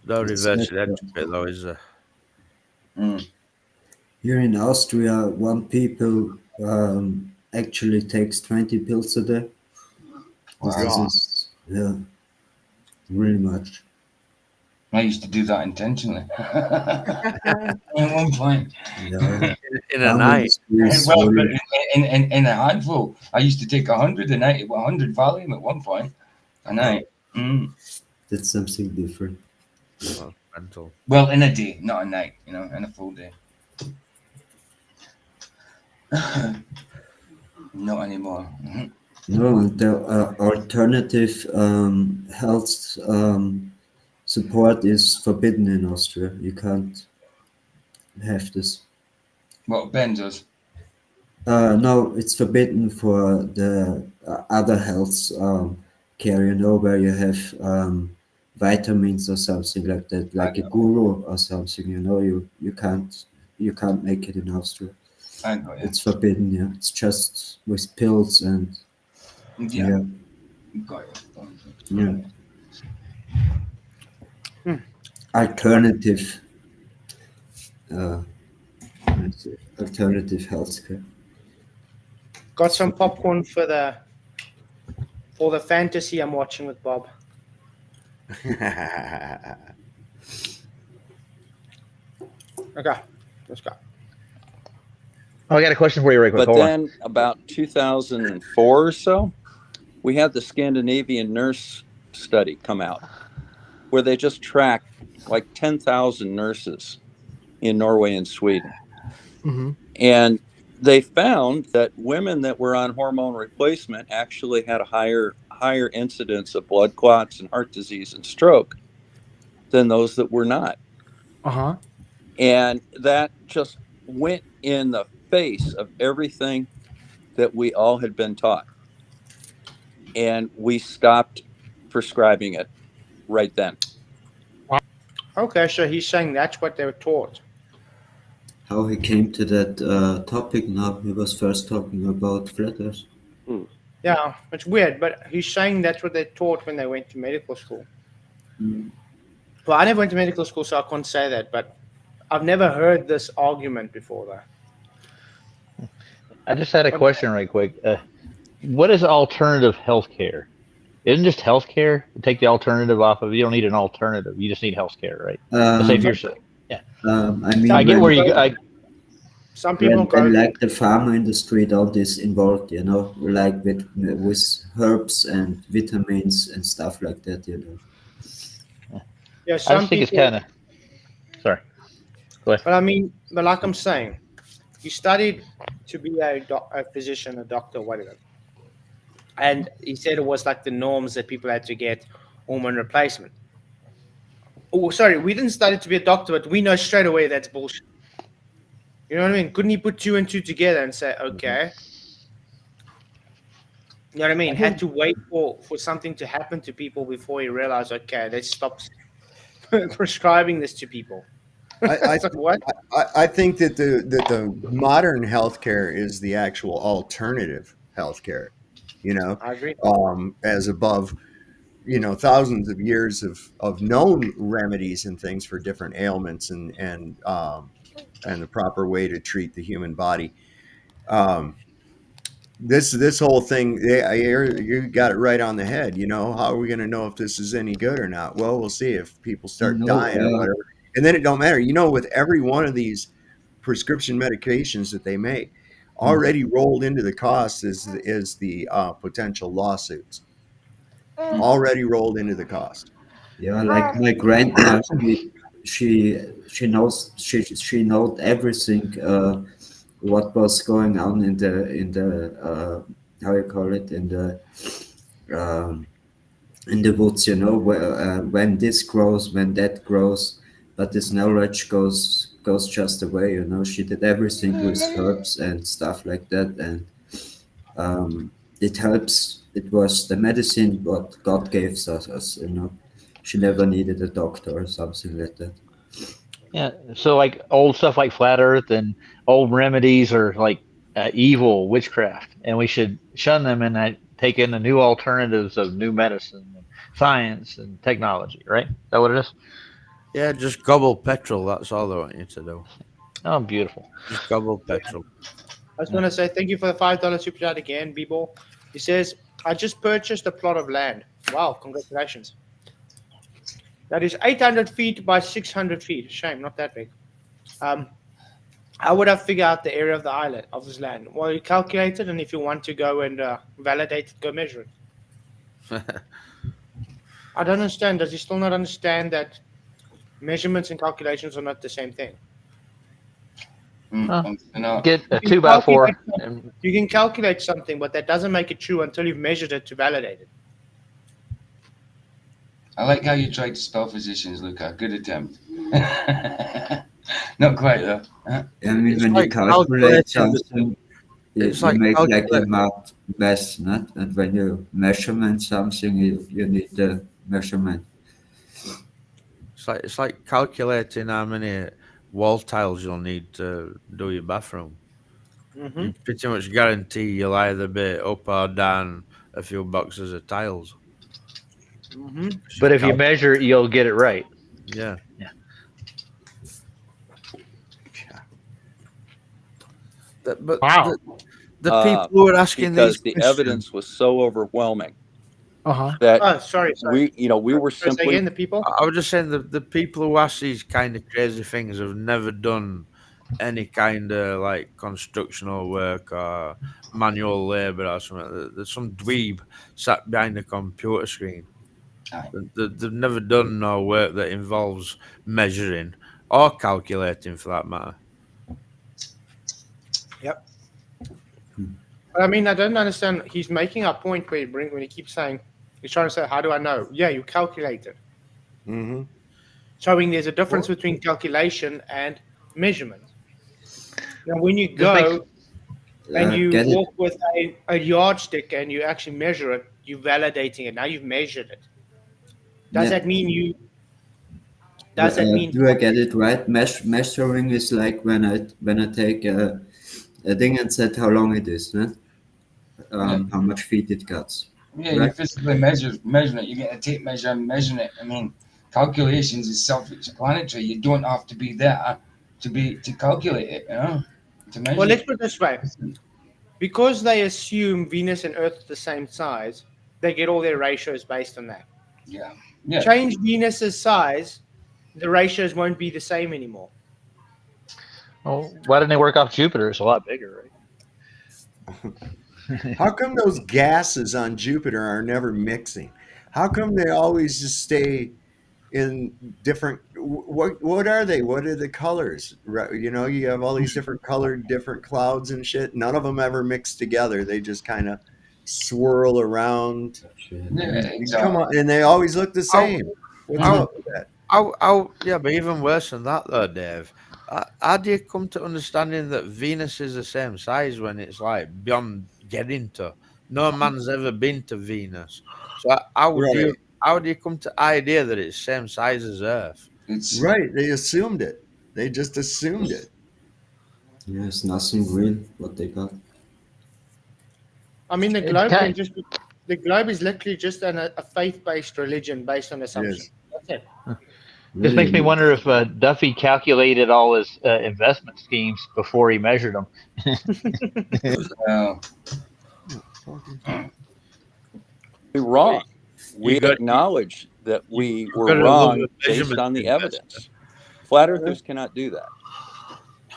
No reverse electric though, is there? Here in Austria, one people actually takes 20 pills a day. Wow. Yeah, really much. I used to do that intentionally. At one point. Yeah. In a night. Well, in a handful. I used to take 100 a night, 100 Valium at one point a night. That's something different. Mental. Well, in a day, not a night, you know, in a full day. Not anymore. No, the alternative health support is forbidden in Austria. You can't have this. What benzos? No, it's forbidden for the other health care, you know, where you have vitamins or something like that, like a guru or something, you know, you can't make it in Austria. I got you. It's forbidden, yeah. It's just with pills and Yeah. Got you. yeah. Alternative alternative healthcare. Got some popcorn for the fantasy I'm watching with Bob. Okay, let's go. Oh, I got a question for you, right quick. But Hold on. then about 2004 or so, we had the Scandinavian nurse study come out where they just tracked like 10,000 nurses in Norway and Sweden. Mm-hmm. And they found that women that were on hormone replacement actually had a higher incidence of blood clots and heart disease and stroke than those that were not. Uh-huh. And that just went in the face of everything that we all had been taught. And we stopped prescribing it right then. Okay, so he's saying that's what they were taught. How he came to that topic now? He was first talking about flat earth. Yeah, it's weird, but he's saying that's what they taught when they went to medical school. Well, I never went to medical school, so I can't say that, but I've never heard this argument before, though. I just had a question right quick. What is alternative healthcare? Isn't just healthcare? Take the alternative off of it. You don't need an alternative. You just need healthcare, right? Let's say if you're sick. Yeah. I mean, I get where you go. Some people go like the pharma industry, all this involved, you know, like with herbs and vitamins and stuff like that, you know. Yeah, I some just think it's people. kind of. Sorry. Go ahead. But I mean, but like I'm saying, you studied to be a physician, a doctor, whatever. And he said it was like the norms that people had to get hormone replacement. Oh, sorry, we didn't study to be a doctor, but we know straight away that's bullshit. You know what I mean? Couldn't he put two and two together and say, okay? You know what I mean? Had to wait for something to happen to people before he realized, okay, let's stop prescribing this to people. I think that the modern healthcare is the actual alternative healthcare, you know, I agree. as above, you know, thousands of years of known remedies and things for different ailments and the proper way to treat the human body. This whole thing, you got it right on the head. You know, how are we going to know if this is any good or not? Well, we'll see if people start dying or whatever. And then it don't matter. You know, with every one of these prescription medications that they make, already rolled into the cost is the potential lawsuits. Already rolled into the cost. Yeah, like my grandma, she knows everything. What was going on in the how you call it, in the woods, you know, when this grows, when that grows, but this knowledge goes just away, you know. She did everything with herbs and stuff like that, and it helps. It was the medicine what God gave us, you know. She never needed a doctor or something like that. Yeah. So like old stuff like flat Earth and old remedies are like evil witchcraft, and we should shun them and take in the new alternatives of new medicine, and science, and technology. Right? Is that what it is? Yeah, just gobble petrol. That's all they want you to do. Oh, beautiful. Just gobble petrol. I just want to say thank you for the $5 super chat again, B-Ball. He says, I just purchased a plot of land. Wow, congratulations. That is 800 feet by 600 feet. Shame, not that big. How would I figure out the area of the island, of this land? Well, you calculate it, and if you want to go and validate it, go measure it. I don't understand. Does he still not understand that Measurements and calculations are not the same thing. Get a You can 2x4. calculate something- You can calculate something, but that doesn't make it true until you've measured it to validate it. I like how you tried to spell physicians, Luca. Good attempt. Not quite though. Huh? I mean, It's when like you calculate calculating the- something, you, it's you like make like a calculating- math, not? And when you measurement something, you need the measurement. It's like calculating how many wall tiles you'll need to do your bathroom. Mm-hmm. You pretty much guarantee you'll either be up or down a few boxes of tiles. Mm-hmm. But if you measure it, you'll get it right. Yeah. Yeah. But Wow. the people who are asking because these the questions, evidence was so overwhelming Uh-huh. that Oh, sorry. we were Say simply again, the people. I was just saying the people who ask these kind of crazy things have never done any kind of like constructional work or manual labor or something. There's some dweeb sat behind a computer screen. They've never done no work that involves measuring or calculating, for that matter. Yep. But I mean, I don't understand. He's making a point when he keeps saying, he's trying to say, how do I know? Yeah, you calculate it. Mm-hmm. Showing there's a difference between calculation and measurement. Now, when you go and you get it. walk with a yardstick and you actually measure it, you're validating it. Now you've measured it. Does Yeah. that mean you? Does that mean? Do I get it right? Measuring is like when I take a thing and said how long it is, no? How much feet it cuts. Yeah, you Right? physically measuring it. You get a tape measure and measuring it. I mean, calculations is self-explanatory. You don't have to be there to calculate it, you know, to measure. Well, let's put it this way. Because they assume Venus and Earth are the same size, they get all their ratios based on that. Yeah. Change Venus's size, the ratios won't be the same anymore. Well, why didn't they work off Jupiter? It's a lot bigger, right? How come those gases on Jupiter are never mixing? How come they always just stay in different? What are they? What are the colors? You know, you have all these different colored, different clouds and shit. None of them ever mix together. They just kind of swirl around. Yeah, Come on, and they always look the same. What's up with that? Yeah, but even worse than that, though, Dave. How do you come to understanding that Venus is the same size when it's like beyond getting to? No man's ever been to Venus, so how do you come to idea that it's same size as Earth? Right, they assumed it. They just assumed it. Yeah, it's nothing real what they got. I mean, the globe is literally just a faith-based religion based on assumption. That's it. This makes me wonder if Duffy calculated all his investment schemes before he measured them. We're wrong. We acknowledge that we were wrong based on the evidence. Flat earthers cannot do that.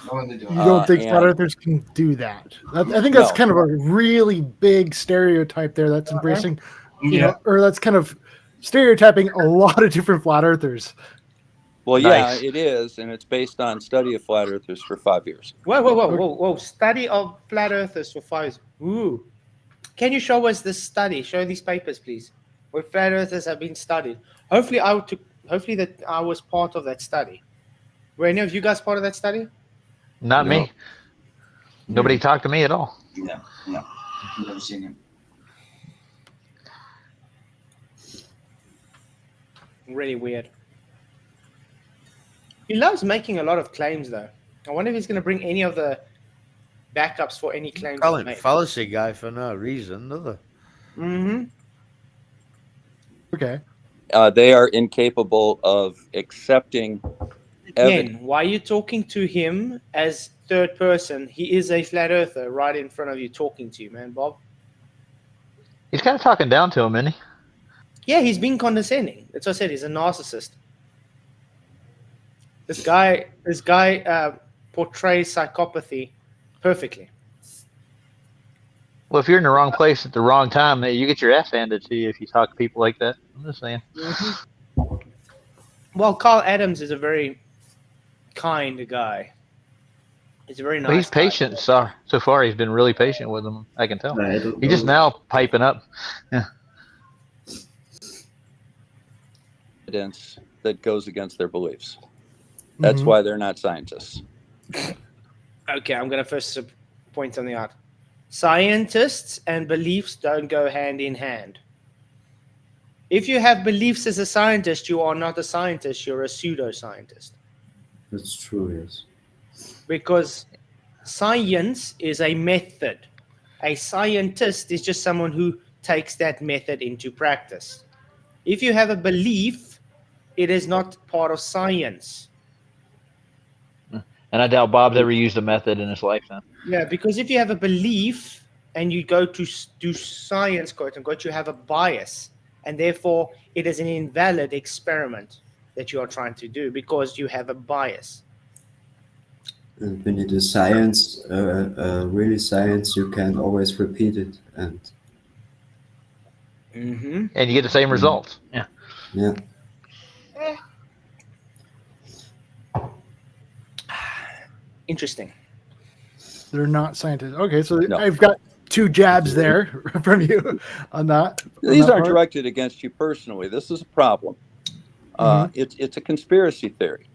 You don't think flat earthers can do that? I think that's kind of a really big stereotype there. That's embracing, you know, or that's kind of stereotyping a lot of different flat earthers. Well, yeah, it is, and it's based on study of flat earthers for 5 years. Whoa. Study of flat earthers for 5 years. Ooh. Can you show us this study? Show these papers, please, where flat earthers have been studied. Hopefully that I was part of that study. Were any of you guys part of that study? Not me. Nobody talked to me at all. No. I've never seen him. Really weird. He loves making a lot of claims, though. I wonder if he's going to bring any of the backups for any claims. Call him fallacy guy for no reason, do they? Mm-hmm. Okay. They are incapable of accepting evidence. Again, why are you talking to him as third person? He is a flat earther right in front of you talking to you, man, Bob. He's kind of talking down to him, isn't he? Yeah, he's being condescending. That's what I said. He's a narcissist. This guy portrays psychopathy perfectly. Well, if you're in the wrong place at the wrong time, you get your ass handed to you if you talk to people like that. I'm just saying. Well, Carl Adams is a very kind guy. He's a very nice Well, he's guy. patient. So far, he's been really patient with them. I can tell. I don't He's just know. now piping up. Yeah. Evidence that goes against their beliefs. That's Mhm. why they're not scientists. Okay, I'm going to first point something out. Scientists and beliefs don't go hand in hand. If you have beliefs as a scientist, you are not a scientist, you're a pseudoscientist. That's true, yes. Because science is a method. A scientist is just someone who takes that method into practice. If you have a belief, it is not part of science. And I doubt Bob's ever used a method in his lifetime. Yeah, because if you have a belief and you go to do science, quote unquote, you have a bias. And therefore, it is an invalid experiment that you are trying to do because you have a bias. And when you do science, really science, you can always repeat it, and Mm-hmm. And you get the same results. Yeah. yeah. Interesting. They're not scientists. Okay, so No. I've got 2 jabs there from you on that. These aren't directed against you personally. This is a problem. It's a conspiracy theory.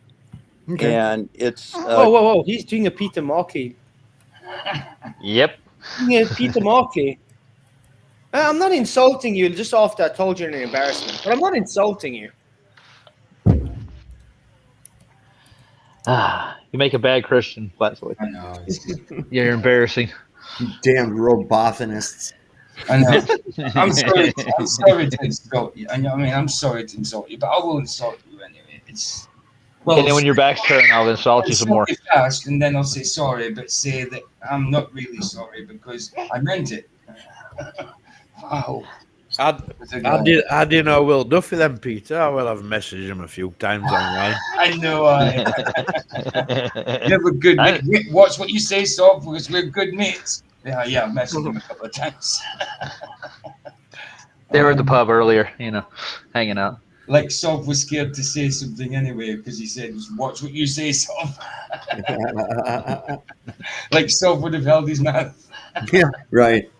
Okay. And it's Whoa. He's doing a Peter Markley. Yep. Yeah, Peter Markley. I'm not insulting you just after I told you an embarrassment, but I'm not insulting you. You make a bad Christian, Flatfoot. I know. You're embarrassing. Damn robothanists. I know. I'm sorry. I'm sorry to insult you. I know. I mean, I'm sorry to insult you, but I will insult you anyway. It's And then when your back's turned, I'll insult you some more. Fast, and then I'll say sorry, but say that I'm not really sorry because I meant it. Wow. I did know Will Duffy then, Peter. I will have messaged him a few times online. I know. You have a good mate. Watch what you say, Sob, because we're good mates. Yeah, I've messaged him a couple of times. They were at the pub earlier, hanging out. Like Sob was scared to say something anyway because he said, "Watch what you say, Sob." Like Sob would have held his mouth. Yeah, right.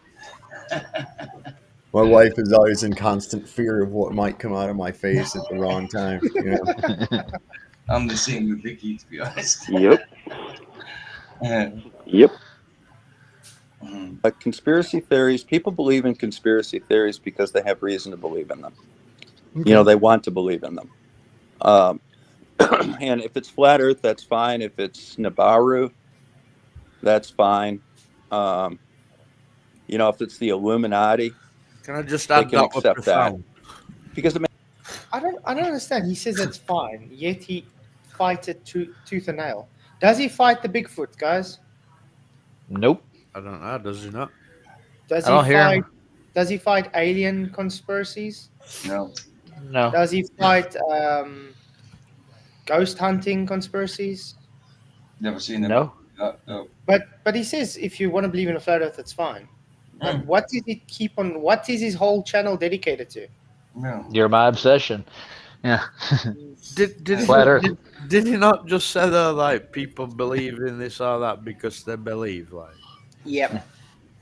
My wife is always in constant fear of what might come out of my face at the wrong time. I'm the same with Vicky, to be honest. Yep. Yep. Conspiracy theories, people believe in conspiracy theories because they have reason to believe in them. Okay. They want to believe in them. And if it's flat Earth, that's fine. If it's Nibiru, that's fine. If it's the Illuminati, Can I just they add can that accept that. profound? Because I don't understand. He says it's fine, yet he fights it tooth and nail. Does he fight the Bigfoot, guys? Nope. I don't know. Does he not? Does I don't he hear fight? him. Does he fight alien conspiracies? No. No. Does he fight ghost hunting conspiracies? Never seen him. No. No. But he says if you want to believe in a flat Earth, that's fine. But what does he keep on? What is his whole channel dedicated to? No. You're my obsession. Yeah. Did he not just say that like people believe in this or that because they believe? Like, Yep.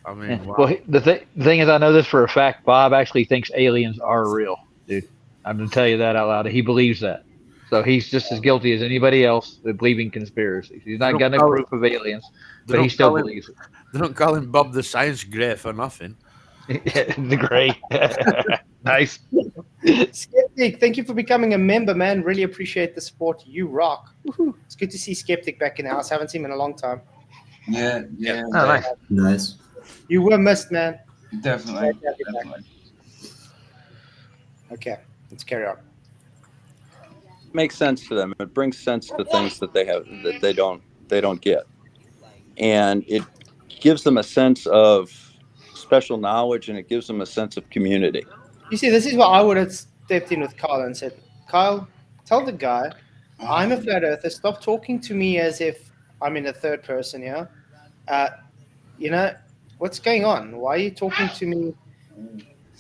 I mean, wow. Well, the thing is, I know this for a fact. Bob actually thinks aliens are real, dude. I'm gonna tell you that out loud. He believes that, so he's just as guilty as anybody else with believing conspiracies. He's not got no proof of aliens, but he still believes it. They don't call him Bob the Science Grey for nothing. The Grey. Nice. Skeptic, thank you for becoming a member, man. Really appreciate the support. You rock. Woo-hoo. It's good to see Skeptic back in the house. Haven't seen him in a long time. Yeah. Oh, nice. Nice. You were missed, man. Definitely. Okay, let's carry on. makes sense to them. It brings sense to things that they don't get, and it gives them a sense of special knowledge, and it gives them a sense of community. You see, this is what I would have stepped in with Kyle and said, Kyle, tell the guy, I'm a flat earther. Stop talking to me as if I'm in a third person here. What's going on? Why are you talking to me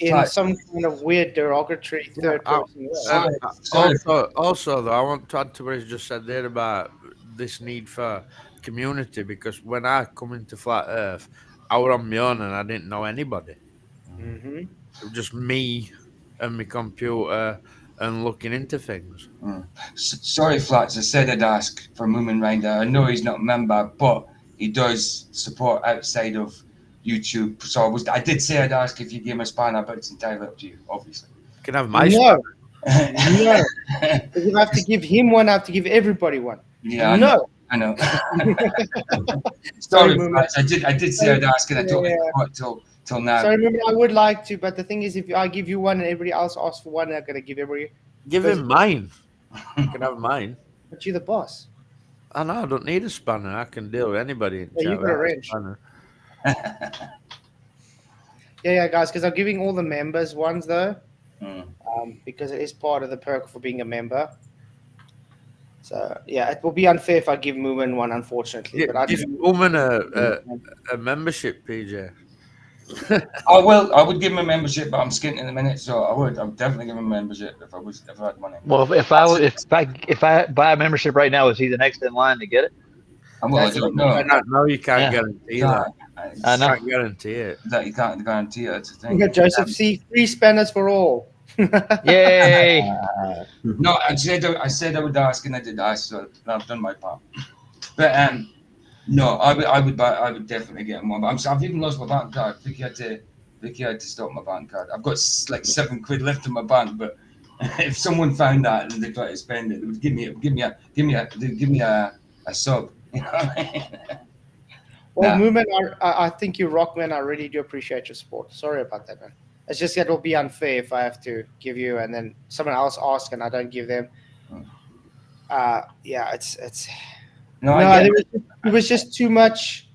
in Flat. some kind of weird derogatory third person way. Also, though, I want to add to what he just said there about this need for community, because when I come into Flat Earth, I was on my own and I didn't know anybody. Mm-hmm. It was just me and my computer and looking into things. Sorry, Flats. I said I'd ask for Moomin Rider. I know he's not a member, but he does support outside of YouTube. So I did say I'd ask if you gave him a spanner, but it's entirely up to you, obviously. You can have my No. No. If I have to give him one, I have to give everybody one. Yeah, no. I know. Sorry, Sorry, Flats. I did say I'd ask, and I totally forgot till now. Sorry, remember, I would like to, but the thing is, if I give you one and everybody else asks for one, I'm gonna give everybody. Give him mine. You can have mine. But you're the boss. I know. I don't need a spanner. I can deal with anybody in Yeah, chat you got a without wrench. spanner. Yeah, guys, because I'm giving all the members ones though, because it is part of the perk for being a member. So yeah, it will be unfair if I give Moomin one, unfortunately. Yeah, But I give Woman a membership, PJ. I would give him a membership, but I'm skint in a minute, so I would definitely give him a membership if I had money. Well, if I buy a membership right now, is he the next in line to get it? Well, I don't know. No, you can't guarantee that. I know. You can't guarantee it. That you can't guarantee it. That's the thing. You got Joseph C. Free spanners for all. Yay! No, I said I would ask, and I did ask, so I've done my part. But no, I would definitely get one. But I've even lost my bank card. Vicky had to stop my bank card. I've got like £7 left in my bank, but if someone found that and they tried to spend it, they would give me a sub. You know what I mean? Well, Moomin, I think you rock, man. I really do appreciate your support. Sorry about that, man. It's just that it'll be unfair if I have to give you and then someone else asks and I don't give them. Yeah, it's. No, it was just too much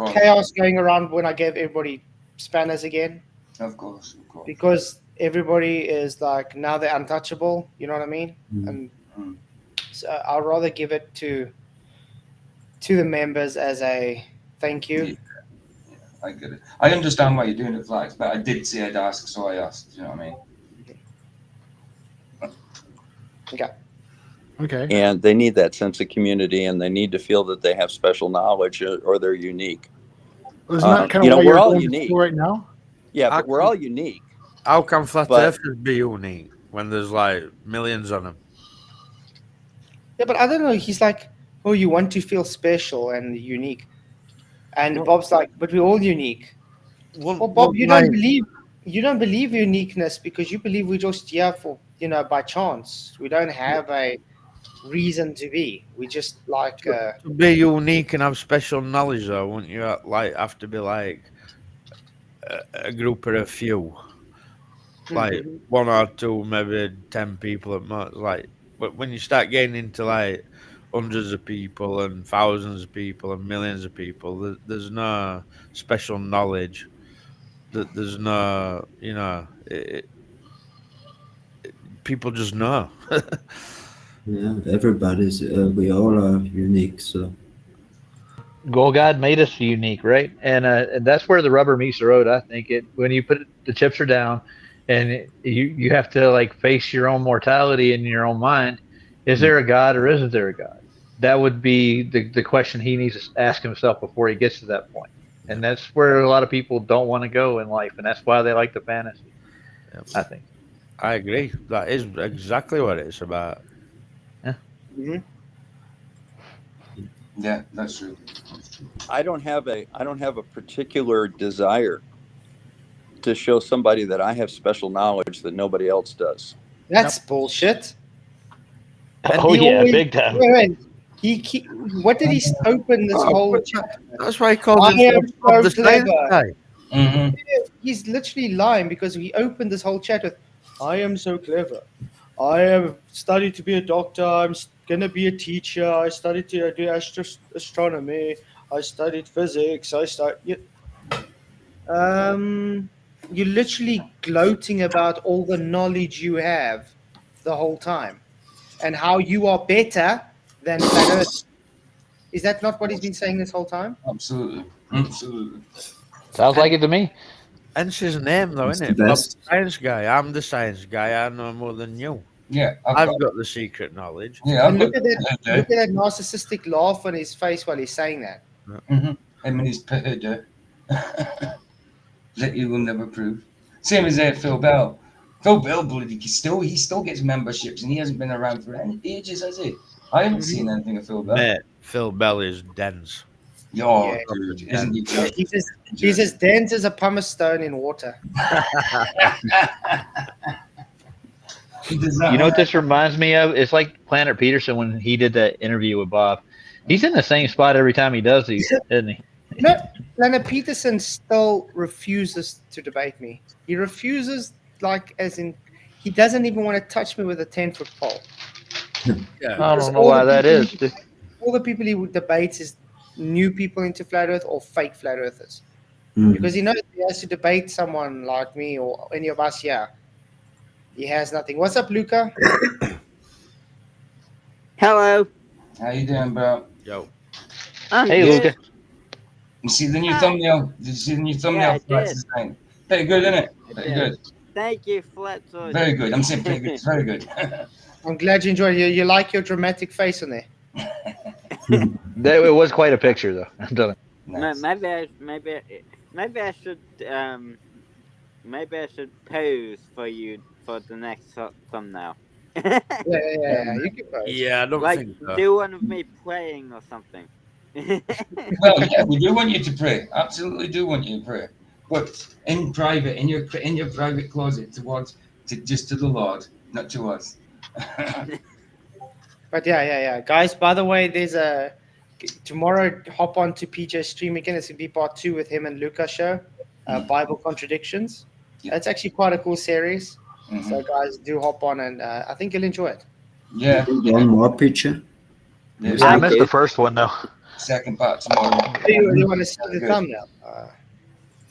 chaos going around when I gave everybody spanners again. Of course. Because everybody is like, now they're untouchable. You know what I mean? And so I'd rather give it to the members as a thank you. Yeah, I get it. I understand why you're doing it, Flags, but I did say I'd ask, so I asked. You know what I mean? Okay. And they need that sense of community, and they need to feel that they have special knowledge or they're unique. Well, isn't that kind of what we're you're all doing unique right now? Yeah, but we're all unique. How can Flat Earthers be unique when there's like millions of them? Yeah, but I don't know. He's like, oh, you want to feel special and unique. And Bob's like, but we're all unique. Well, Bob, you don't believe uniqueness because you believe we're just here for, by chance. We don't have a reason to be. We just like to be unique and have special knowledge, though, wouldn't you? Like have to be like a group of a few, like one or two, maybe 10 people at most. Like, but when you start getting into like hundreds of people and thousands of people and millions of people, there's no special knowledge. There's no, people just know. Yeah, everybody's, we all are unique, so. Well, God made us unique, right? And that's where the rubber meets the road. I think when you put the chips are down, and you have to like face your own mortality in your own mind. Is there a God or isn't there a God? That would be the question he needs to ask himself before he gets to that point. And that's where a lot of people don't want to go in life, and that's why they like the fantasy. Yep. I think. I agree. That is exactly what it's about. Yeah. Mm-hmm. Yeah, that's true. I don't have a particular desire to show somebody that I have special knowledge that nobody else does. That's bullshit. Oh yeah, big time. Wait. What did he open this whole chapter? That's why he called himself the science guy. Mm-hmm. He's literally lying because he opened this whole chat with, I am so clever. I have studied to be a doctor. I'm going to be a teacher. I studied to do astronomy. I studied physics. You're literally gloating about all the knowledge you have the whole time and how you are better than Flat Earth. Is that not what he's been saying this whole time? Absolutely. Sounds like it to me. Hence his name, though, It's isn't the it? best. Science guy. I'm the science guy. I know more than you. Yeah, I've got the secret knowledge. Yeah, I've And got look at that narcissistic laugh on his face while he's saying that. Him and his that you will never prove. Same as Phil Bell. Phil Bell, bloody, he still gets memberships, and he hasn't been around for ages, has he? I haven't seen anything of Phil Bell. Mate, Phil Bell is dense. Oh, Yeah. dude, isn't he just? He's as dense as a pumice stone in water. You know what this reminds me of? It's like Planet Peterson when he did that interview with Bob. He's in the same spot every time he does these, isn't he? No, Leonard Peterson still refuses to debate me. He refuses, like, as in, he doesn't even want to touch me with a 10-foot pole. I don't know why that is. All the people he would debate is new people into flat Earth or fake flat Earthers. Mm. Because he knows he has to debate someone like me or any of us here. He has nothing. What's up, Luca? Hello. How you doing, bro? Yo. Hey, Luca. You see the new thumbnail? Did you see the new thumbnail? Yeah, I did. Very good, isn't it? Very good. Thank you, Flatfoot. Very good. I'm saying very good. It's very good. I'm glad you enjoyed it. You like your dramatic face on there. It was quite a picture, though. I'm telling you. Maybe I should pose for you for the next thumbnail. Yeah. You can pose. Yeah, I don't like, think so. do one of me praying or something. Well, yeah, we do want you to pray. Absolutely do want you to pray. But in private, in your private closet, just to the Lord, not to us. But yeah. Guys, by the way, there's tomorrow, hop on to PJ's stream again. It's going to be part 2 with him and Luca show, Bible Contradictions. Yeah. It's actually quite a cool series. Mhm. So guys, do hop on, and I think you'll enjoy it. Yeah. One more picture. Yeah, I missed the first one, though. Second part tomorrow. You want to see the Good. thumbnail?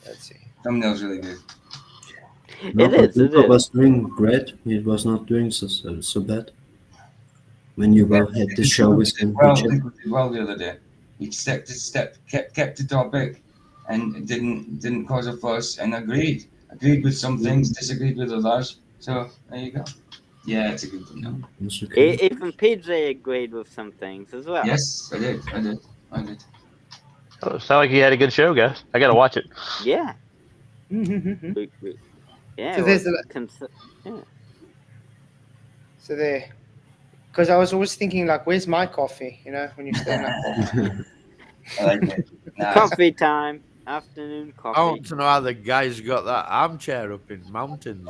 Let's see. Thumbnail's really good. No, It but is, it Luca is. was doing great. He was not doing so bad. When you had the show with him. Well, he did well the other day. He kept the topic, and didn't cause a fuss, and agreed with some things, disagreed with others. So there you go. Yeah, it's a good thumbnail. Even PJ agreed with some things as well. Yes, I did. Oh, sound like you had a good show, guys. I got to watch it. Yeah. So Yeah. there's yeah. So there. Because I was always thinking, like, where's my coffee? You know, when you stand up. I like it. Nice. Coffee time. Afternoon I coffee. want to know how the guy's got that armchair up in mountains.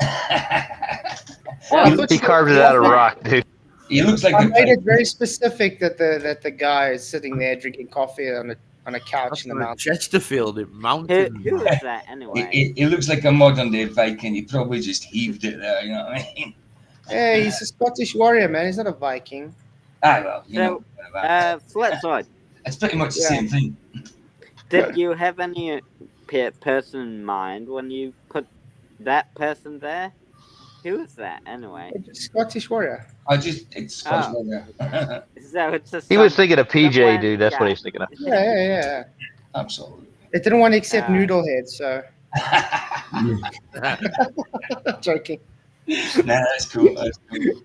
He carved it out of rock, dude. He looks like I a made it very specific that the guy is sitting there drinking coffee on a couch That's in the like mountains. Chesterfield in Who mountains. is that anyway? He looks like a modern day Viking. He probably just heaved it there. You know what I mean? Yeah, he's a Scottish warrior, man. He's not a Viking. Well, you So, know. whatever. Flatside, It's pretty much the yeah. same thing. did you have any person in mind when you put that person there? Who is that anyway? Scottish warrior. It's Scottish Oh. weather. So it's a He was some- thinking of PJ, someone- dude. That's what yeah. he's thinking of. Yeah. Absolutely. They didn't want to accept Ah. Noodlehead, so joking. Nah, that's cool. That's cool.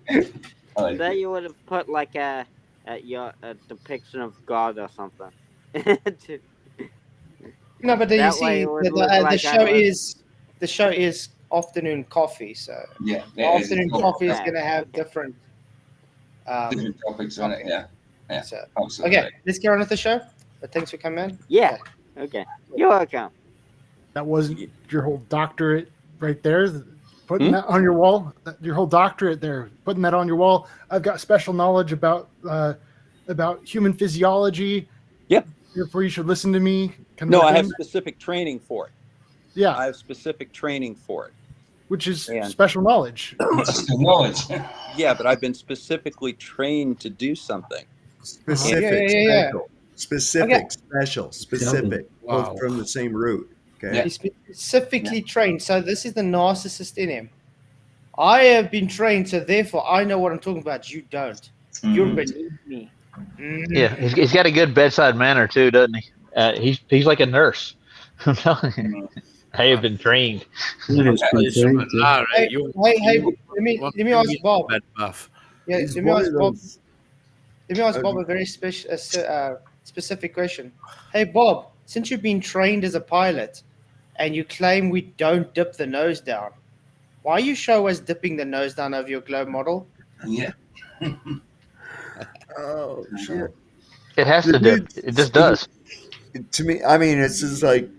I like There it. you would have put like a depiction of God or something. No, but then you That see, way it would the look like I show is afternoon coffee. So Yeah, it is. afternoon It's coffee is Yeah. going to have different. different topics on it. Yeah, So, absolutely. okay, let's get on with the show. But thanks for coming in. Yeah. Okay. You're welcome. That wasn't your whole doctorate right there. Putting that on your wall, your whole doctorate there, putting that on your wall. I've got special knowledge about human physiology. Yep. Therefore, you should listen to me. kind No, of I have thing. specific training for it. Yeah, I have specific training for it. which is And- special knowledge. It's just knowledge. Yeah, but I've been specifically trained to do something. Specific, Yeah. special, Okay. specific, Wow. both from the same root. Okay. Yeah. He's specifically trained. So this is the narcissist in him. I have been trained, so therefore I know what I'm talking about. You don't. You're beneath me. Yeah, he's got a good bedside manner too, doesn't he? He's like a nurse. I'm telling you. I have been trained. Yeah, it's been trained to. All right, Hey, you hey, let me ask Bob. bed bath. Yeah, He's let me one ask of Bob. those. Let me ask Bob a very specific question. Hey, Bob, since you've been trained as a pilot and you claim we don't dip the nose down, why you show us dipping the nose down over your globe model? Yeah. Oh shit! It has The to dip. dude- It just does. To me, I mean, it's just like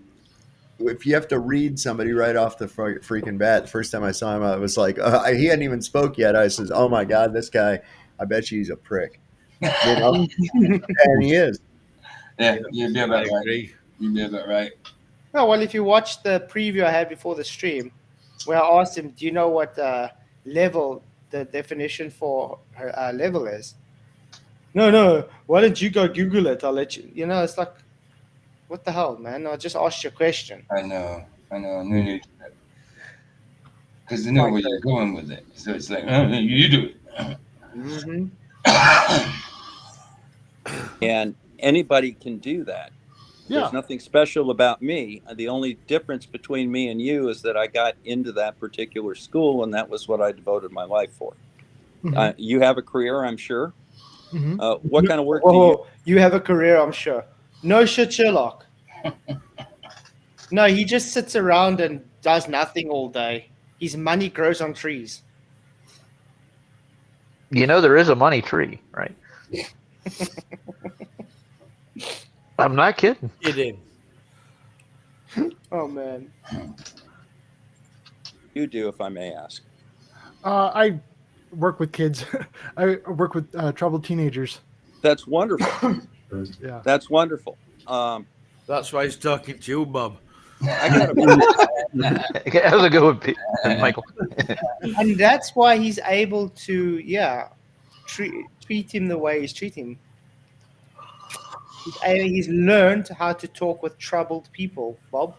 if you have to read somebody right off the freaking bat. The first time I saw him, I was like, he hadn't even spoke yet. I says, "Oh my god, this guy! I bet you he's a prick." You know, and he is. Yeah, you'd be I about right. agree. You'd be about right. Oh, well, if you watch the preview I had before the stream, where I asked him, do you know what level, the definition for level is? No. Why don't you go Google it? I'll let you. You know, it's like, what the hell, man? I just asked you a question. I know. No need to. Because they know where you're going with it. So it's like, you do it. Mm-hmm. And anybody can do that. Yeah. There's nothing special about me. The only difference between me and you is that I got into that particular school, and that was what I devoted my life for. Mhm. You have a career, I'm sure. Mhm. What kind of work do you? Oh, you have a career, I'm sure. No shit, Sherlock. No, he just sits around and does nothing all day. His money grows on trees. You know there is a money tree, right? I'm not kidding. Kidding. Oh man. You do, if I may ask. I work with kids. I work with troubled teenagers. That's wonderful. Yeah. That's wonderful. That's why he's talking to you, Bob. I got How's it going, Michael? And that's why he's able to, treat him the way he's treating him. He's learned how to talk with troubled people, Bob.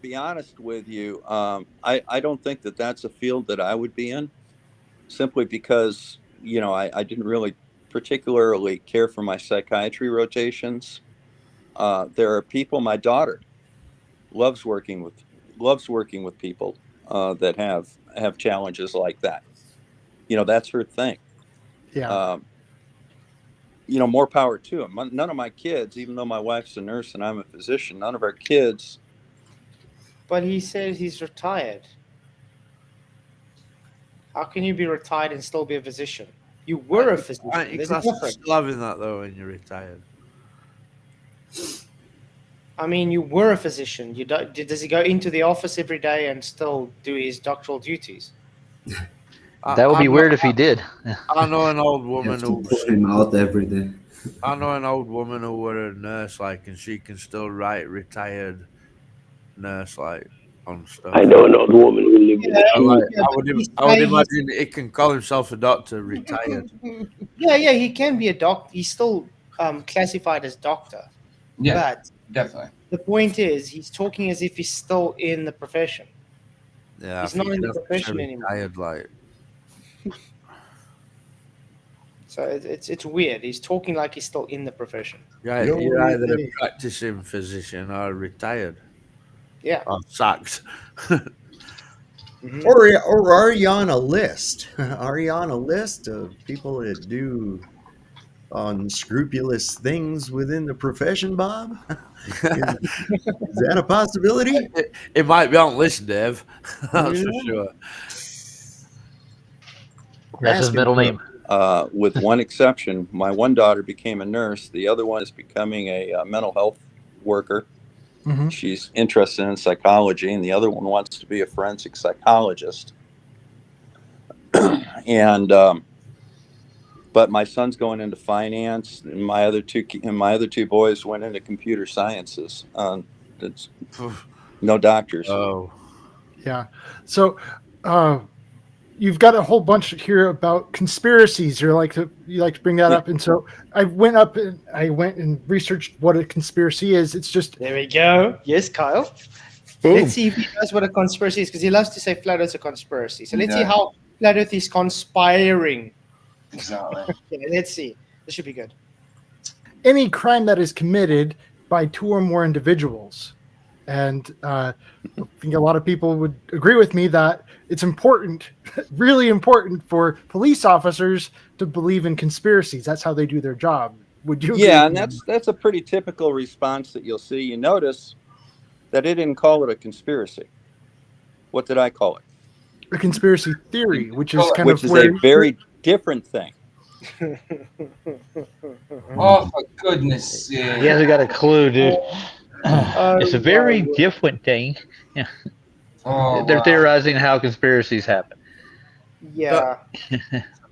be honest with you. I don't think that that's a field that I would be in, simply because I didn't really particularly care for my psychiatry rotations. There are people. My daughter loves working with people that have challenges like that. That's her thing. Yeah. More power to them. None of my kids, even though my wife's a nurse and I'm a physician, none of our kids. But he says he's retired. How can you be retired and still be a physician? You were a physician. Aren't you There's a classed as difference. still having that though when you're retired? I mean, you were a physician. Does he go into the office every day and still do his doctoral duties? That would be weird if he did. I know an old You woman have to who pull him out every day. I know an old woman who were a nurse, and she can still write retired nurse, on stuff. I know an old woman who lived in the I would imagine he can call himself a doctor, retired. Yeah, he can be a doctor. He's still classified as doctor. Yeah, but definitely. The point is, he's talking as if he's still in the profession. Yeah, he's not in the profession anymore. Retired, So it's weird. He's talking like he's still in the profession. Yeah, you're either a practicing physician or retired. Yeah. Or sacked. Or are you on a list? Are you on a list of people that do unscrupulous things within the profession, Bob? Is that a possibility? It might be on list, Dave. That's for sure. That's his middle name. With one exception, my one daughter became a nurse. The other one is becoming a mental health worker. Mm-hmm. She's interested in psychology, and the other one wants to be a forensic psychologist. But my son's going into finance, and my other two boys went into computer sciences. It's no doctors. Oh, yeah. So, you've got a whole bunch here about conspiracies. You like to bring that up, and so I went and researched what a conspiracy is. It's just there we go. Yes, Kyle. Boom. Let's see if he knows what a conspiracy is, because he loves to say flat Earth's a conspiracy. So let's see how flat Earth is conspiring. Exactly. Let's see. This should be good. Any crime that is committed by two or more individuals. And I think a lot of people would agree with me that it's important, really important for police officers to believe in conspiracies. That's how they do their job. Would you agree? Yeah, and that's a pretty typical response that you'll see. You notice that it didn't call it a conspiracy. What did I call it? A conspiracy theory, which is kind which of is a very different thing. Oh, for goodness sake. He hasn't got a clue, dude. It's a very different thing. Yeah. Oh, They're wow. theorizing how conspiracies happen. Yeah.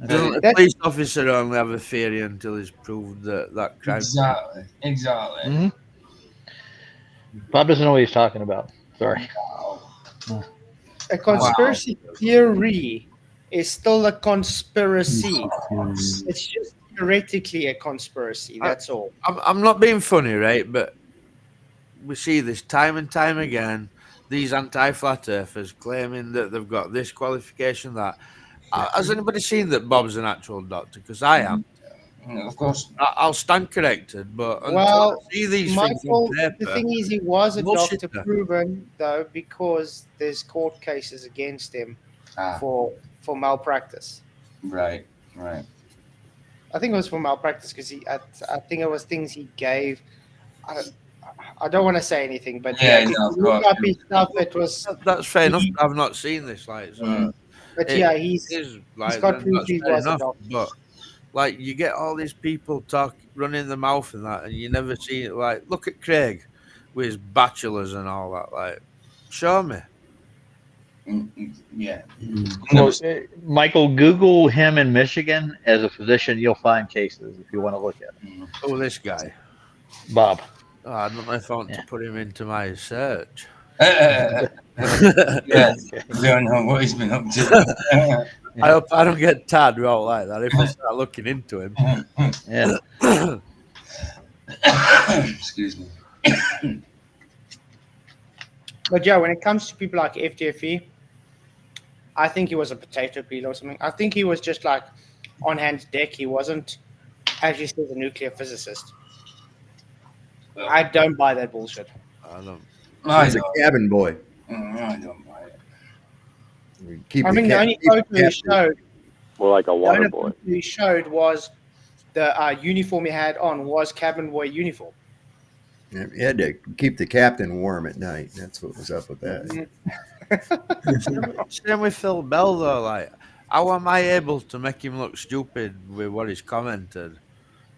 Doesn't a police officer only have a theory until he's proved that crime? Exactly. Mm-hmm. Bob doesn't know what he's talking about. Sorry. A conspiracy theory is still a conspiracy. It's just theoretically a conspiracy. That's all. I'm not being funny, right? But we see this time and time again. These anti-flat earthers claiming that they've got this qualification, that. Has anybody seen that Bob's an actual doctor? Because I am. Of course. I'll stand corrected, but until Well, I see these Michael, things on paper, the thing is, he was a bullshit. doctor proven, though, because there's court cases against him for malpractice. Right. I think it was for malpractice because I think it was things he gave. I don't want to say anything, but Yeah, if no, you of look course. up his stuff, it was. That's fair enough. I've not seen this, like, so But it yeah, he's like got proof that's he fair was a enough. doctor. But like, you get all these people running their mouth and that, and you never see it. Like, look at Craig with his bachelors and all that. Like, show me. Yeah. Well, Michael, Google him in Michigan as a physician. You'll find cases if you want to look at it. Oh, this guy, Bob. Oh, I don't know if I want to put him into my search. Yes. I don't know what he's been up to. I hope I don't get tagged out like that if I start looking into him. Yeah. Excuse me. But yeah, when it comes to people like FDFE, I think he was a potato peel or something. I think he was just like on hand deck. He wasn't, as you said, a nuclear physicist. I don't buy that bullshit. I don't. He's a cabin boy. I don't buy it. I mean, the only photo he showed, More like a the water only boy. photo he showed was the uniform he had on was cabin boy uniform. He had to keep the captain warm at night. That's what was up with that. Same with Phil Bell though. Like, how am I able to make him look stupid with what he's commented,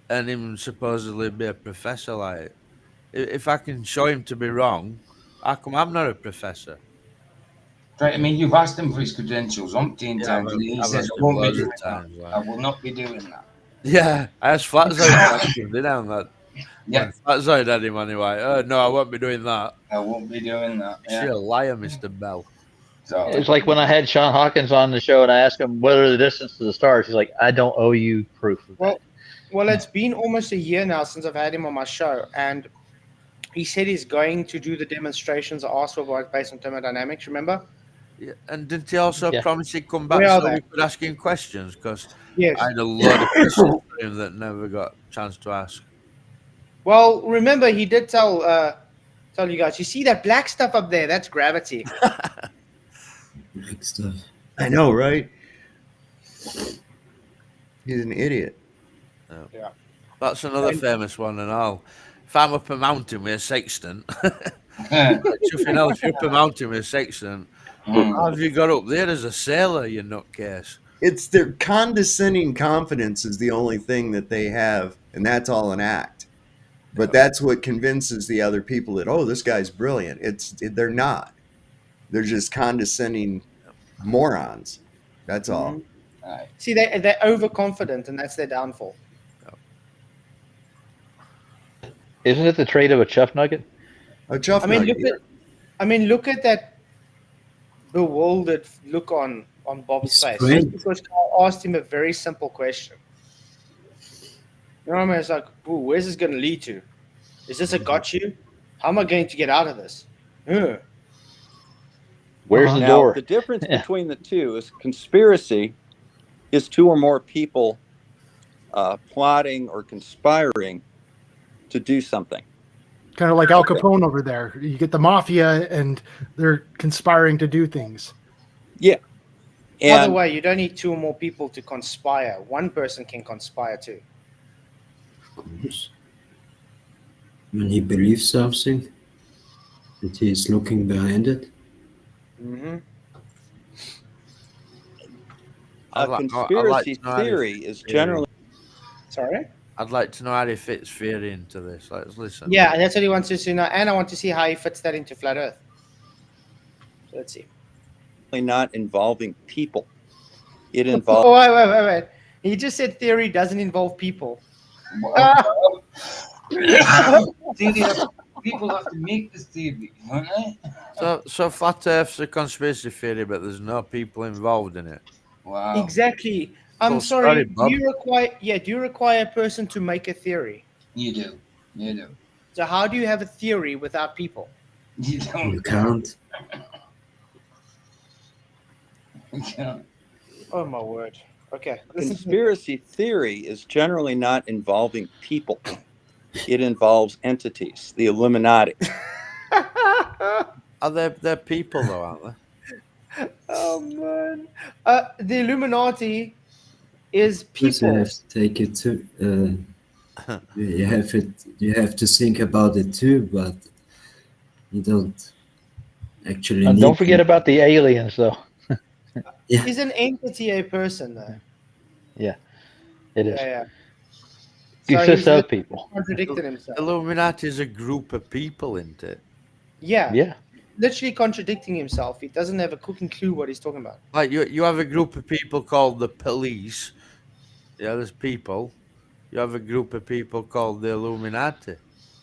and him supposedly be a professor? Like, if I can show him to be wrong, how come I'm not a professor? Right, I mean, you've asked him for his credentials umpteen times, and he I've says, asked I him won't be loads doing of times, that. like. I will not be doing that. Yeah, I asked Fatzoid him, didn't I? That. Yeah. Fatzoid had him anyway. Oh no, I won't be doing that. I won't be doing that. Yeah. You're a liar, Mr. Bell. So, It's like when I had Sean Hawkins on the show and I asked him what are the distance to the stars. He's like, I don't owe you proof of that. Well, it's been almost a year now since I've had him on my show, and he said he's going to do the demonstrations I asked for based on thermodynamics. Remember? Yeah, and didn't he also Yeah. promise he'd come back Where are so they? we could ask him questions? Because Yes. I had a lot of questions for him that never got a chance to ask. Well, remember he did tell you guys. You see that black stuff up there? That's gravity. Black stuff. I know, right? He's an idiot. Yeah. That's another famous one and all. If I'm up a mountain with a sextant, nothing else, if you're up a mountain with a sextant, how have you got up there as a sailor, you nutcase? It's their condescending confidence is the only thing that they have, and that's all an act. But that's what convinces the other people that, oh, this guy's brilliant. They're not. They're just condescending morons. That's all. See, they're overconfident, and that's their downfall. Isn't it the trait of a chuff nugget? A chuff I mean, nugget. look at that bewildered look on Bob's face. great. Just because Carl asked him a very simple question. You know what I mean? It's like, ooh, where's this going to lead to? Is this a got you? How am I going to get out of this? Ugh. Where's the Now, door? the difference between the two is conspiracy is two or more people plotting or conspiring to do something. kind of like Al Capone over there. You get the mafia, and they're conspiring to do things. Yeah. By the And way, you don't need 2 or more people to conspire. One person can conspire too. Of course. When he believes something, that he is looking behind it. Mm-hmm. a conspiracy theory is generally. Sorry? I'd like to know how he fits theory into this. Let's listen. Yeah, that's what he wants to know. And I want to see how he fits that into flat Earth. So let's see. Not involving people. It involves. Oh, wait. He just said theory doesn't involve people. People have to make this theory, don't they? So flat Earth's a conspiracy theory, but there's no people involved in it. Wow. Exactly. I'm Cool sorry. story, Bob. Do you require a person to make a theory? You do. So how do you have a theory without people? You don't. You can't. Oh my word. Okay. Conspiracy theory is generally not involving people. It involves entities, the Illuminati. Are they're people though, aren't they? Oh man. The Illuminati is Because you people. have to take it too. You have to think about it too, but you don't actually. And need don't forget people. about the aliens, though. Yeah. Is an entity a person though? Yeah, it is. Yeah. Consists of people. Contradicted himself. Illuminati is a group of people, isn't it? Yeah. Yeah. Literally contradicting himself. He doesn't have a cooking clue what he's talking about. Like you have a group of people called the police. Yeah, there's people. You have a group of people called the Illuminati.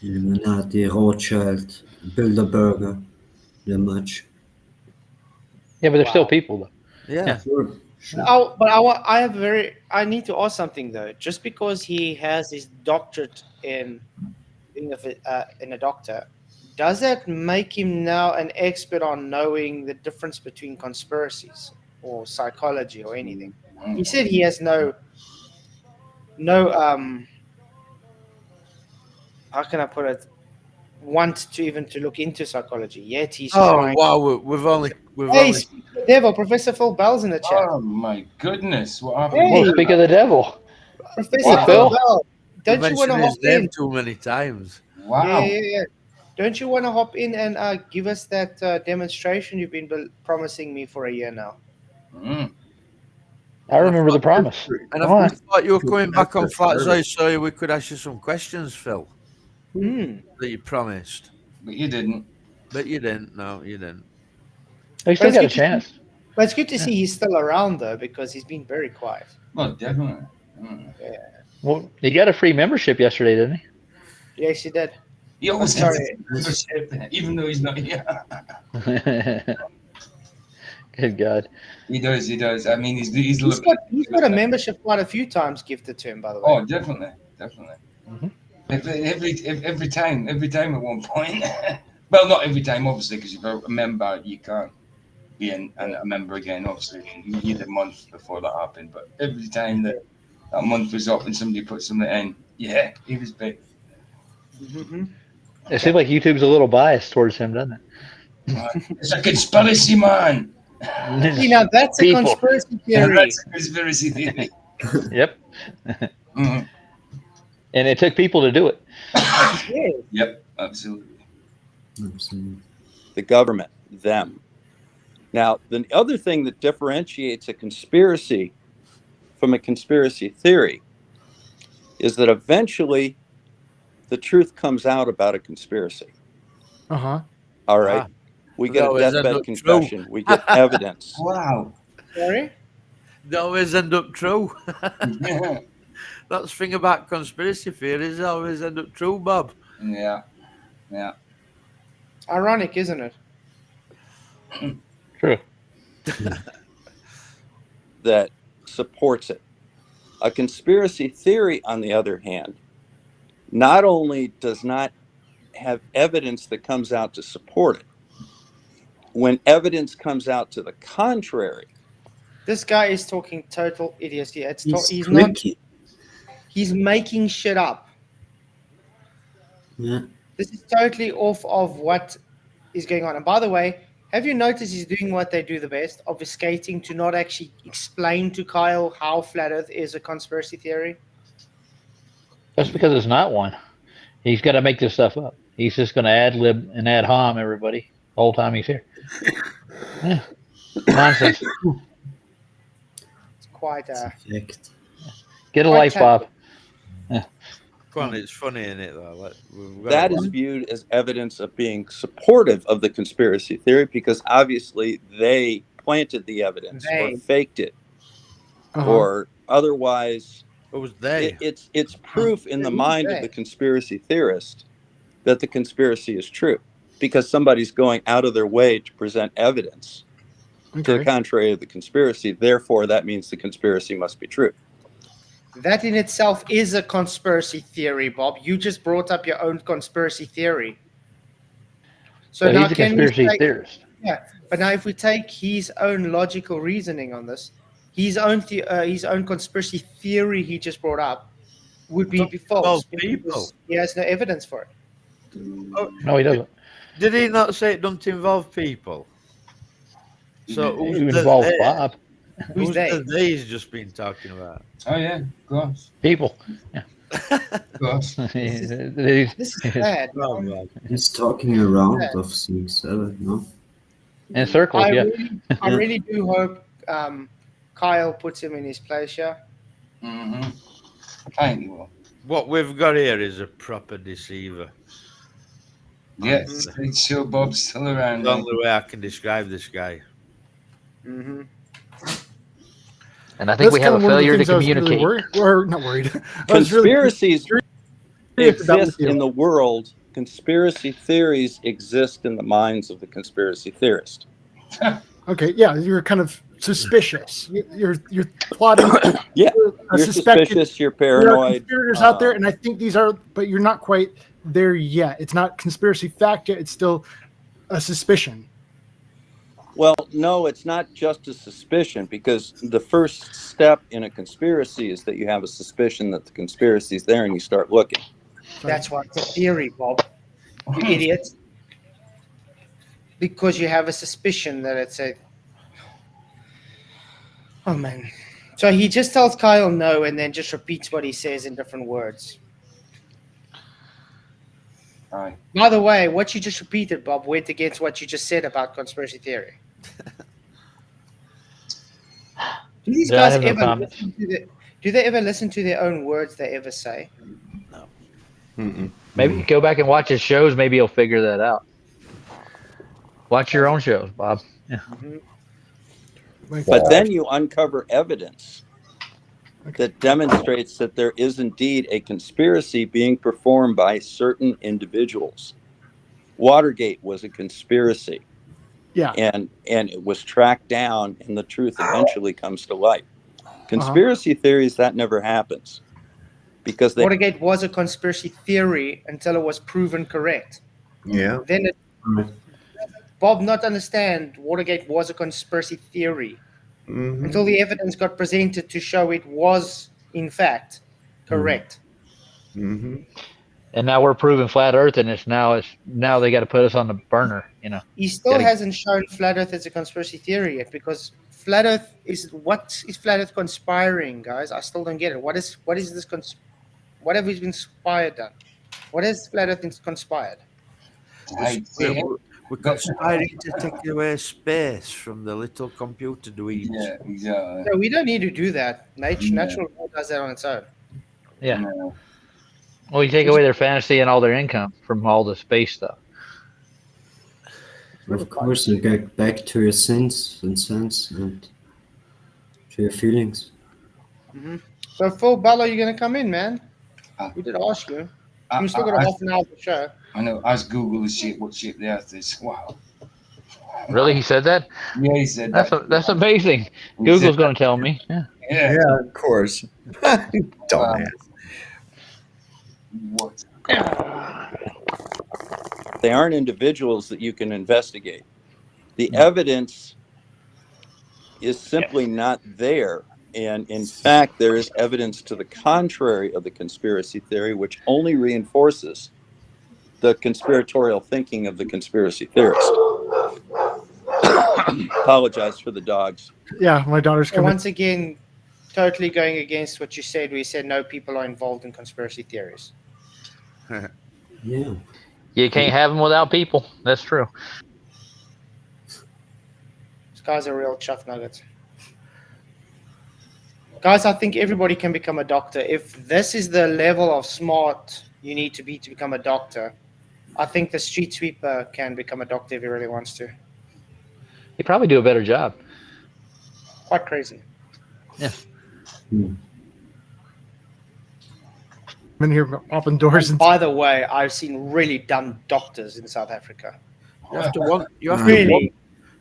Illuminati, Rothschild, Bilderberger, they're much. Yeah, but they're still people, though. Yeah. Sure. Oh, but I need to ask something though. Just because he has his doctorate in being a doctor, does that make him now an expert on knowing the difference between conspiracies or psychology or anything? He said he has no how can I put it, want to even to look into psychology, yet he's trying. Wow, we've only Hey, speak of the devil, Professor Phil Bell's in the chat. Oh my goodness, what happened? Hey. Well, speak of the devil. Professor Phil Bell, don't you want to hop his name in? too many times? Wow. Yeah. Don't you want to hop in and give us that demonstration you've been promising me for a year now? I remember the promise. And Come on. I thought you were coming back on Flat Zoe, so we could ask you some questions, Phil. That you promised. But you didn't. No, you didn't. They still got a chance. But it's good to see he's still around though, because he's been very quiet. Well, definitely. Yeah. Well, he got a free membership yesterday, didn't he? Yes, he did. He always Sorry. gets membership, even though he's not here. Good God. He does. I mean, he's He's got a membership quite a few times gifted to him, by the way. Oh, definitely. Mm-hmm. Every time at one point. Well, not every time, obviously, because if you're a member, you can't be a member again. Obviously, you need a month before that happened. But every time that month was up and somebody put something in, yeah, he was big. Mm-hmm. It seems like YouTube's a little biased towards him, doesn't it? It's a conspiracy, man. See, now that's a conspiracy theory. That's a conspiracy theory. Yep. And it took people to do it. Yep, absolutely. The government, them. Now, the other thing that differentiates a conspiracy from a conspiracy theory is that eventually the truth comes out about a conspiracy. Uh-huh. All right. We get a deathbed confession. We get evidence. Wow. Sorry? They always end up true. That's the thing about conspiracy theories. They always end up true, Bob. Yeah. Ironic, isn't it? True. That supports it. A conspiracy theory, on the other hand, not only does not have evidence that comes out to support it, when evidence comes out to the contrary. This guy is talking total idiocy. He's tricky. He's making shit up. Yeah. This is totally off of what is going on. And by the way, have you noticed he's doing what they do the best, obfuscating to not actually explain to Kyle how flat Earth is a conspiracy theory? That's because it's not one. He's got to make this stuff up. He's just going to ad lib and ad hom everybody the whole time he's here. Yeah. Nonsense. It's quite Get a life, Bob. Come on, it's funny, isn't it? Though, that is viewed as evidence of being supportive of the conspiracy theory because obviously they planted the evidence or faked it, or otherwise. It was they. It's proof in the mind of the conspiracy theorist that the conspiracy is true because somebody's going out of their way to present evidence to the contrary of the conspiracy. Therefore, that means the conspiracy must be true. That in itself is a conspiracy theory, Bob. You just brought up your own conspiracy theory. So now he's a conspiracy theorist. Yeah, but now if we take his own logical reasoning on this, his own conspiracy theory he just brought up would be false because he has no evidence for it. No, he doesn't. Did he not say it don't involve people? So it involves Bob. Who's the they he's just been talking about? Oh yeah, of course. People. Yeah. Of course. This is bad. He's talking around of things, no? In circles, I really do hope Kyle puts him in his place here. Mm-hmm. I think he will. What we've got here is a proper deceiver. Yes, it's sure Bob's still around. The only way I can describe this guy. Mm-hmm. And I think we have a failure to communicate. Not worried. Conspiracies exist in the world. Conspiracy theories exist in the minds of the conspiracy theorist. Okay, yeah, you're kind of suspicious. You're plotting. Yeah, you're suspicious. You're paranoid. There are conspirators out there, and I think these are, but you're not quite there yet. It's not conspiracy fact yet. It's still a suspicion. Well, no, it's not just a suspicion because the first step in a conspiracy is that you have a suspicion that the conspiracy is there and you start looking. That's why it's a theory, Bob. You idiot. Because you have a suspicion that it's a... Oh, man. So he just tells Kyle no and then just repeats what he says in different words. Aye. By the way, what you just repeated, Bob, went against what you just said about conspiracy theory. Do these guys ever do they ever listen to their own words they ever say? No. Mm-mm. Maybe go back and watch his shows. Maybe he'll figure that out. Watch your own shows, Bob. Yeah. Mm-hmm. But then you uncover evidence that demonstrates that there is indeed a conspiracy being performed by certain individuals. Watergate was a conspiracy. Yeah. And it was tracked down and the truth eventually comes to light. Conspiracy theories, that never happens. Because Watergate was a conspiracy theory until it was proven correct. Yeah. Then Bob not understand Watergate was a conspiracy theory until the evidence got presented to show it was in fact correct. Mm-hmm. And now we're proving flat Earth, and now they got to put us on the burner. You know. He still hasn't shown flat Earth as a conspiracy theory yet because flat Earth is what is flat Earth conspiring, guys? I still don't get it. What is this? What have we been conspired done? What has flat Earth conspired? We're conspiring to take away space from the little computer dweebs. Yeah, exactly. No, we don't need to do that. Natural law does that on its own. Yeah. Well, you take away their fantasy and all their income from all the space stuff. Of course, you get back to your sense and to your feelings. Mm-hmm. So, Phil Bello, you're going to come in, man? We did ask you. We still got half an hour of the show. I know. Ask Google what shape the Earth is. Wow. Really? He said that? Yeah, he said that. That's amazing. Google's going to tell me. Yeah. Yeah, of course. Dumbass. What? they aren't individuals that you can investigate. The evidence is simply not there. And in fact, there is evidence to the contrary of the conspiracy theory, which only reinforces the conspiratorial thinking of the conspiracy theorist. Apologize for the dogs. Yeah, my daughter's So coming. once again, totally going against what you said. We said no people are involved in conspiracy theories. Yeah. You can't have them without people. That's true. This guy's a real chuff nugget. Guys, I think everybody can become a doctor. If this is the level of smart you need to be to become a doctor, I think the street sweeper can become a doctor if he really wants to. You probably do a better job. Quite crazy. Yeah. I'm in here open doors. And by the way, I've seen really dumb doctors in South Africa. You have to want. You have Really? to want.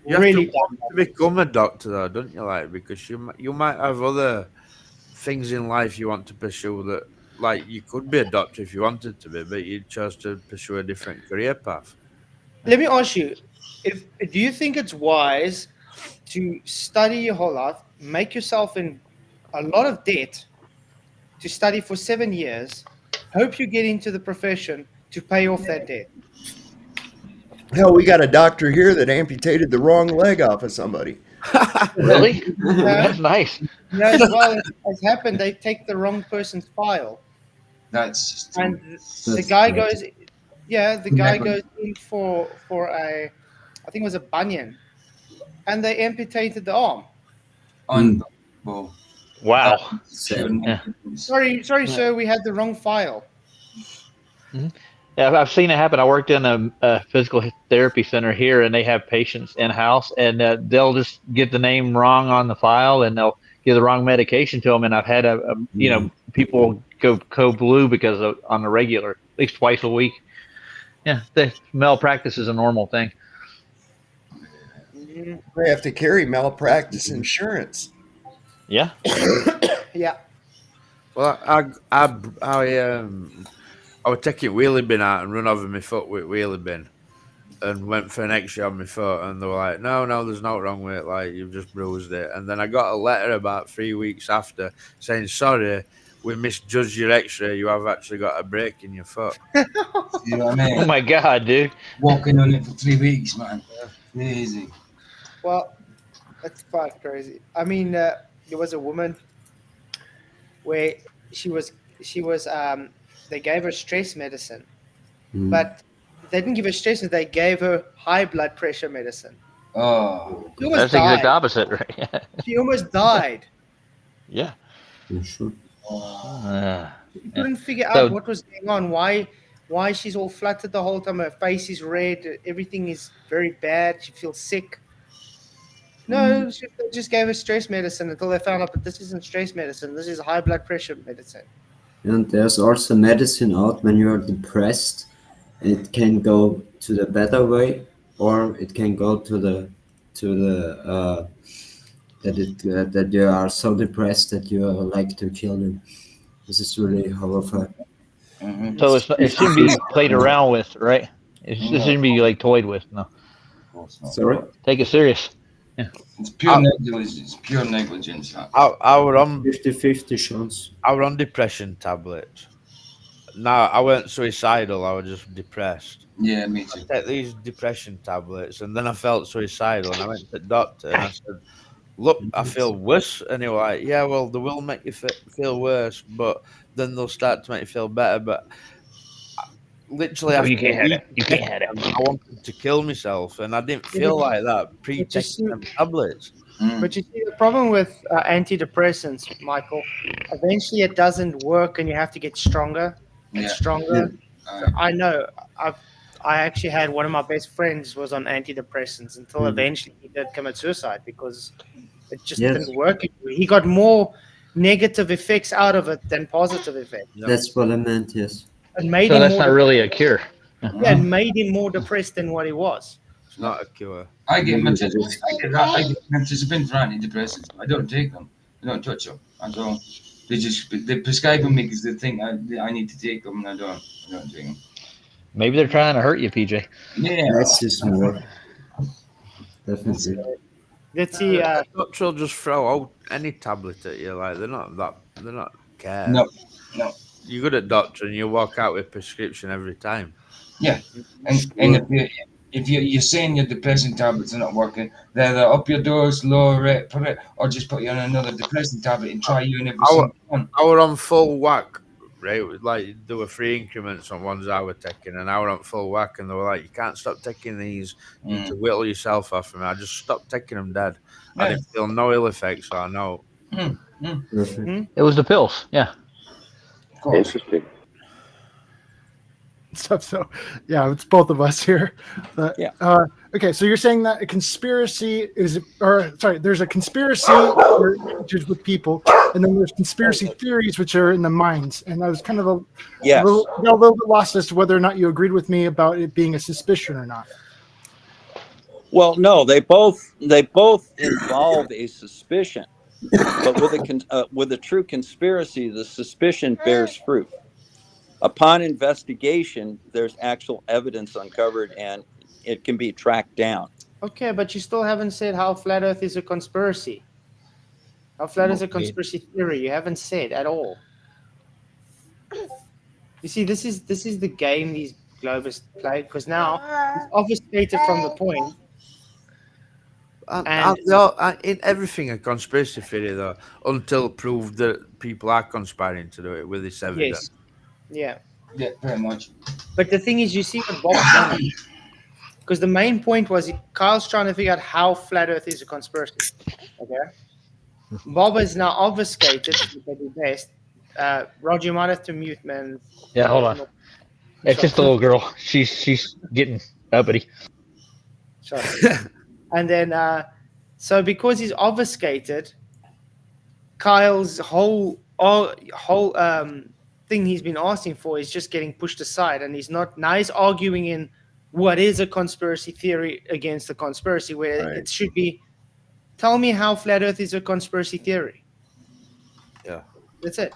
You have Really to want to become a doctor, though, don't you? Like, because you might have other things in life you want to pursue that, like, you could be a doctor if you wanted to be, but you chose to pursue a different career path. Let me ask you, do you think it's wise to study your whole life, make yourself in a lot of debt to study for 7 years, hope you get into the profession to pay off that debt? Hell, we got a doctor here that amputated the wrong leg off of somebody. Really? That's nice. Yeah, as well as happened, they take the wrong person's file. That's just And the guy goes, the guy goes in for a, I think it was a bunion, and they amputated the arm. Unbelievable. Wow. Yeah. Sorry, sir, we had the wrong file. Mm-hmm. Yeah, I've seen it happen. I worked in a physical therapy center here, and they have patients in house, and they'll just get the name wrong on the file, and they'll give the wrong medication to them. And I've had people go blue because on the regular, at least twice a week. Yeah, the malpractice is a normal thing. They have to carry malpractice insurance. Yeah. Yeah. Well, I would take a wheelie bin out and run over my foot with wheelie bin, and went for an X-ray on my foot, and they were like, "No, there's nothing wrong with it. Like, you've just bruised it." And then I got a letter about 3 weeks after saying, "Sorry, we misjudged your X-ray. You have actually got a break in your foot." You know what I mean? Oh my God, dude! Walking on it for 3 weeks, man. Crazy. Well, that's quite crazy. I mean, there was a woman where she was they gave her stress medicine, but they didn't give her stress, they gave her high blood pressure medicine. Oh, that's the exact opposite, right? She almost died. Yeah. Sure. She couldn't figure out what was going on, why she's all fluttered the whole time, her face is red, everything is very bad, she feels sick. No, they just gave her stress medicine until they found out that this isn't stress medicine, this is high blood pressure medicine. And there's also medicine out when you are depressed. It can go to the better way, or it can go to the that you are so depressed that you like to kill them. This is really horrible. Mm-hmm. So it shouldn't be played around with, right? It shouldn't be like toyed with. No. Sorry? Take it serious. Yeah. It's pure negligence. It's pure negligence. I were on 50-50 chance. I were on depression tablets. No, I weren't suicidal. I was just depressed. Yeah, me too. I take these depression tablets, and then I felt suicidal, and I went to the doctor, and I said, "Look, I feel worse." And he was like, "Yeah, well, they will make you feel worse, but then they'll start to make you feel better." But literally, after you can't have it. You can't have it. I wanted to kill myself, and I didn't feel like that pre-taking them tablets. But you see, the problem with antidepressants, Michael, eventually it doesn't work, and you have to get stronger and stronger. So I know. I actually had one of my best friends was on antidepressants until eventually he did commit suicide because it just didn't work. He got more negative effects out of it than positive effects. That's what I meant. Yes. It made So him that's more not really a cure. Yeah, it made him more depressed than what he was. It's not a cure. I get participants for antidepressants. I don't take them. I don't touch them. I don't. They prescribe them because they think I need to take them, and I don't take them. Maybe they're trying to hurt you, PJ. Yeah, that's just more. Definitely. Let's see. Doctor will just throw out any tablet at you. Like they're not care. No. You're good at doctor, and you walk out with prescription every time. Yeah, and if you're saying your depressing tablets are not working, they're up your dose, lower it, put it, or just put you on another depressing tablet and try you in every single one. I were on full whack, right? Like there were 3 increments on ones I were taking, and I were on full whack, and they were like, "You can't stop taking these. You need to whittle yourself off." And I just stopped taking them dead. I Yeah. didn't feel no ill effects, so I know. It was the pills. Yeah. Interesting. Stuff. So, yeah, it's both of us here. But, Yeah. Okay, so you're saying that a conspiracy is, or sorry, there's a conspiracy which is with people, and then there's conspiracy theories which are in the minds. And I was kind of a little bit lost as to whether or not you agreed with me about it being a suspicion or not. Well, no, they both involve a suspicion, but with a true conspiracy, the suspicion bears fruit. Upon investigation, there's actual evidence uncovered, and it can be tracked down. Okay, but you still haven't said how flat Earth is a conspiracy. How flat is a conspiracy theory? You haven't said at all. You see, this is the game these globalists play, because now it's obfuscated from the point. In everything a conspiracy theory, though, until proved that people are conspiring to do it with this evidence. Yes. Yeah, very much. But the thing is, you see what Bob's done. Because the main point was Kyle's trying to figure out how flat Earth is a conspiracy. Okay. Bob is now obfuscated. They do best. Roger, you might have to mute, man. Yeah, hold on. It's just a little girl. She's getting uppity. Sorry. And then, so because he's obfuscated, Kyle's whole thing he's been asking for is just getting pushed aside, and he's not. Now he's arguing in what is a conspiracy theory against a conspiracy, where it should be, tell me how flat Earth is a conspiracy theory. Yeah, that's it.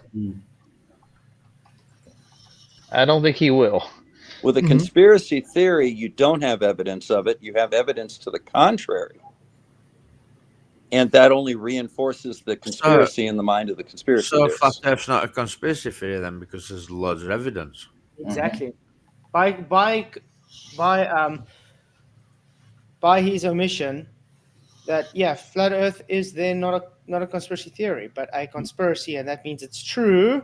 I don't think he will. With a conspiracy theory, you don't have evidence of it. You have evidence to the contrary. And that only reinforces the conspiracy in the mind of the conspiracy theorist. So flat Earth's not a conspiracy theory then, because there's loads of evidence. Exactly. By his omission, that flat Earth is then not a conspiracy theory, but a conspiracy, and that means it's true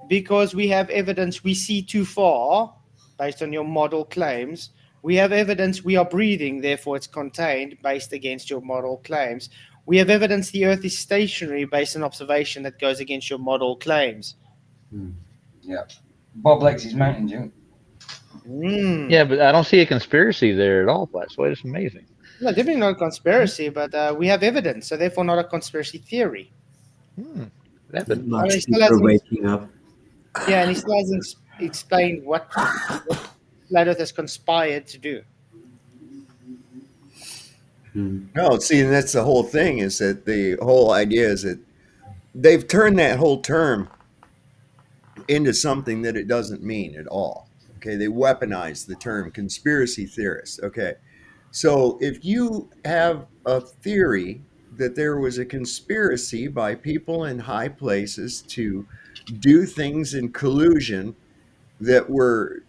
because we have evidence we see too far based on your model claims. We have evidence we are breathing, therefore it's contained based against your model claims. We have evidence the Earth is stationary based on observation that goes against your model claims. Yeah. Bob likes his mountain, Joe. Yeah, but I don't see a conspiracy there at all, That's why it's amazing. No, definitely not a conspiracy, but we have evidence, so therefore not a conspiracy theory. Much people waking up. Yeah, and he still hasn't explained what Flat Earth has conspired to do. No, see, and that's the whole thing, is that the whole idea is that they've turned that whole term into something that it doesn't mean at all. Okay, they weaponize the term conspiracy theorist. Okay, so if you have a theory that there was a conspiracy by people in high places to do things in collusion that were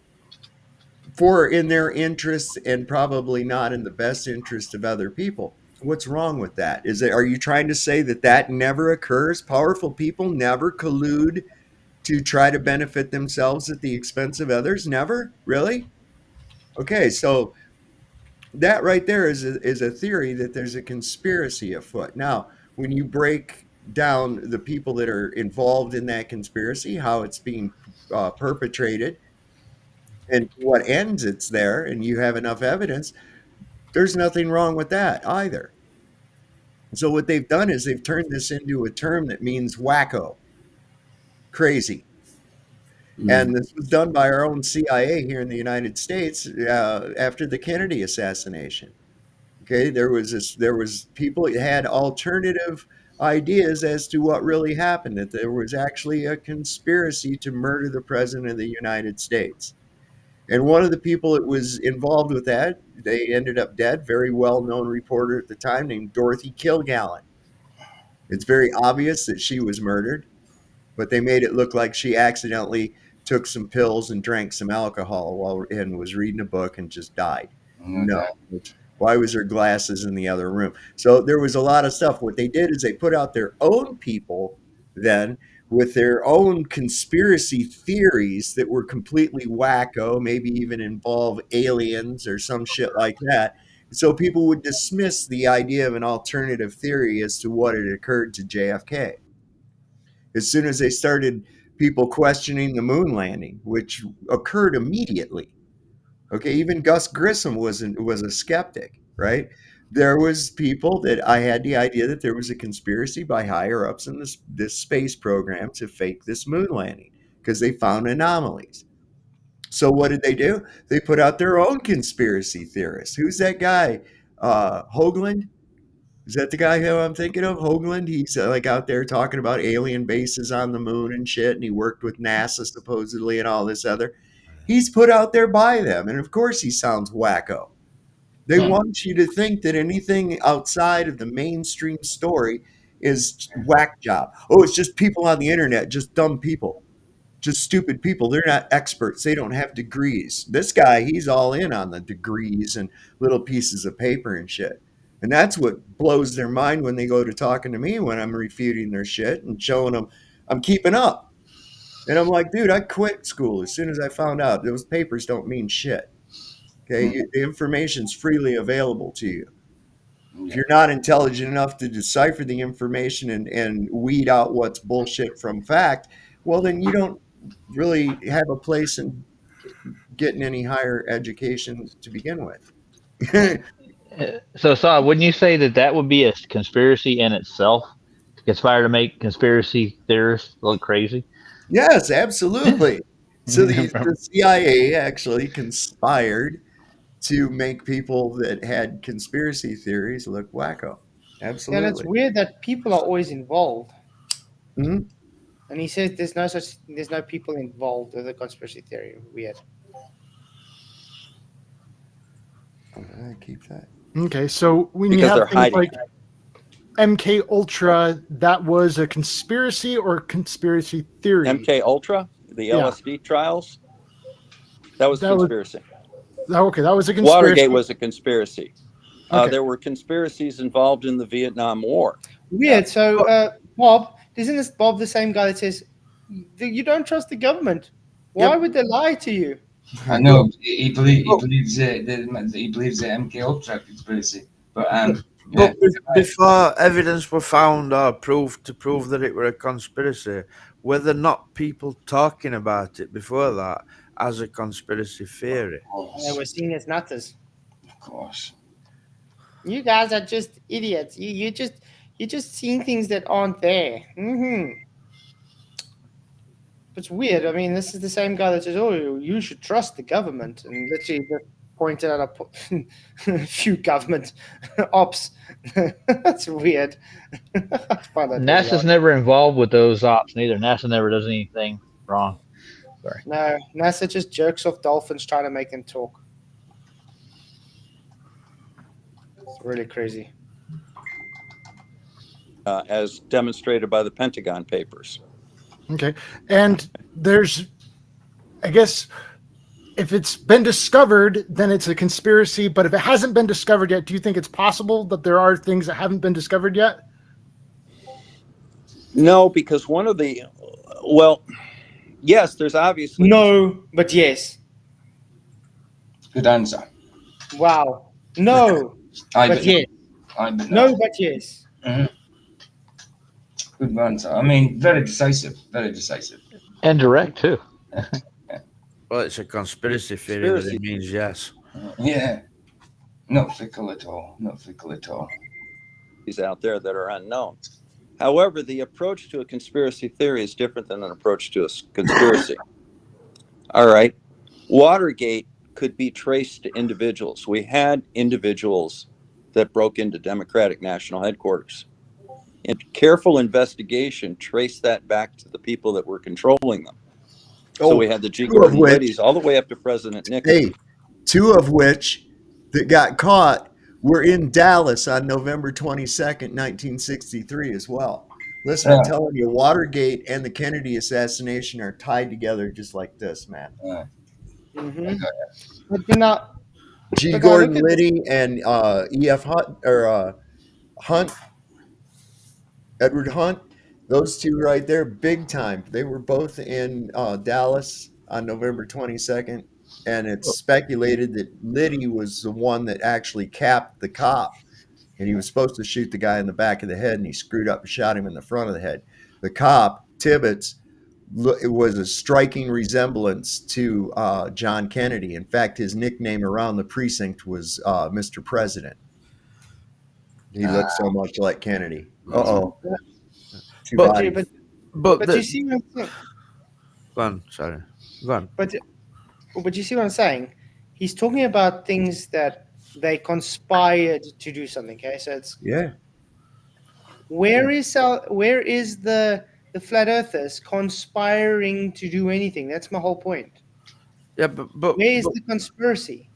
in their interests and probably not in the best interest of other people, what's wrong with that? Are you trying to say that never occurs? Powerful people never collude to try to benefit themselves at the expense of others? Never? Really? Okay, so that right there is a theory that there's a conspiracy afoot. Now, when you break down the people that are involved in that conspiracy, how it's being perpetrated, and what ends it's there, and you have enough evidence, there's nothing wrong with that either. So what they've done is they've turned this into a term that means wacko, crazy. And this was done by our own CIA here in the United States after the Kennedy assassination. Okay, there was people that had alternative ideas as to what really happened, that there was actually a conspiracy to murder the president of the United States. And one of the people that was involved with that, they ended up dead, very well-known reporter at the time named Dorothy Kilgallen. It's very obvious that she was murdered, but they made it look like she accidentally took some pills and drank some alcohol and was reading a book and just died? No. Why was her glasses in the other room? So there was a lot of stuff. What they did is they put out their own people then with their own conspiracy theories that were completely wacko, maybe even involve aliens or some shit like that. So people would dismiss the idea of an alternative theory as to what had occurred to JFK. As soon as they started people questioning the moon landing, which occurred immediately. Okay, even Gus Grissom was a skeptic, right? There was people that I had the idea that there was a conspiracy by higher ups in this space program to fake this moon landing because they found anomalies. So what did they do? They put out their own conspiracy theorists. Who's that guy? Hoagland? Is that the guy who I'm thinking of? Hoagland? He's like out there talking about alien bases on the moon and shit, and he worked with NASA supposedly and all this other. He's put out there by them, and of course he sounds wacko. They want you to think that anything outside of the mainstream story is whack job. Oh, it's just people on the internet, just dumb people, just stupid people. They're not experts. They don't have degrees. This guy, he's all in on the degrees and little pieces of paper and shit. And that's what blows their mind when they go to talking to me when I'm refuting their shit and showing them I'm keeping up. And I'm like, dude, I quit school as soon as I found out those papers don't mean shit. Okay, the information's freely available to you. If you're not intelligent enough to decipher the information and weed out what's bullshit from fact, well, then you don't really have a place in getting any higher education to begin with. So, wouldn't you say that would be a conspiracy in itself? To conspire to make conspiracy theorists look crazy? Yes, absolutely. So the CIA actually conspired to make people that had conspiracy theories look wacko. Absolutely. And it's weird that people are always involved. Mm-hmm. And he says there's no people involved with the conspiracy theory. Weird. I keep that. Okay, so when Because you have they're things hiding. like MK Ultra, that was a conspiracy or conspiracy theory? MK Ultra, the LSD trials, that was a conspiracy. Okay, that was a conspiracy. Watergate was a conspiracy. Okay. There were conspiracies involved in the Vietnam War. Weird. So, Bob, isn't this Bob the same guy that says you don't trust the government? Why would they lie to you? I know he believes the MK Ultra conspiracy, but But before evidence were found or proved to prove that it were a conspiracy, were there not people talking about it before that as a conspiracy theory? They were seen as nutters. Of course. You guys are just idiots. You're just seeing things that aren't there. Mm-hmm. It's weird. I mean, this is the same guy that says, "Oh, you should trust the government," and literally just pointed out a few government ops. That's weird. NASA's never involved with those ops neither. NASA never does anything wrong. Sorry. No, NASA just jerks off dolphins trying to make them talk. It's really crazy. As demonstrated by the Pentagon Papers. Okay. And there's, I guess, if it's been discovered, then it's a conspiracy. But if it hasn't been discovered yet, do you think it's possible that there are things that haven't been discovered yet? No, because one of the, yes, there's obviously. No, but yes. Good answer. Wow. No, but yes. No, but yes. Mm-hmm. Good answer. I mean, very decisive. Very decisive. And direct, too. Well, it's a conspiracy theory that it means yes. Yeah. Not fickle at all. Not fickle at all. These out there that are unknown. However, the approach to a conspiracy theory is different than an approach to a conspiracy. All right. Watergate could be traced to individuals. We had individuals that broke into Democratic National Headquarters. And careful investigation traced that back to the people that were controlling them. So we had the G. Gordon Liddy's all the way up to President Nixon. Hey, two of which that got caught were in Dallas on November 22nd, 1963 as well. Listen, I'm telling you, Watergate and the Kennedy assassination are tied together just like this, man. But you know, G. but now Gordon look at this. Liddy and E.F. Hunt or Hunt, Edward Hunt, those two right there, big time. They were both in Dallas on November 22nd, and it's speculated that Liddy was the one that actually capped the cop, and he was supposed to shoot the guy in the back of the head, and he screwed up and shot him in the front of the head. The cop, Tibbetts, it was a striking resemblance to John Kennedy. In fact, his nickname around the precinct was Mr. President. He looked so much like Kennedy. Uh-oh. Two But- bodies. But you see what I'm saying? Go on, sorry. Go on. But you see what I'm saying? He's talking about things that they conspired to do something. Okay, so it's Yeah. where is the flat earthers conspiring to do anything? That's my whole point. Yeah, but where is the conspiracy?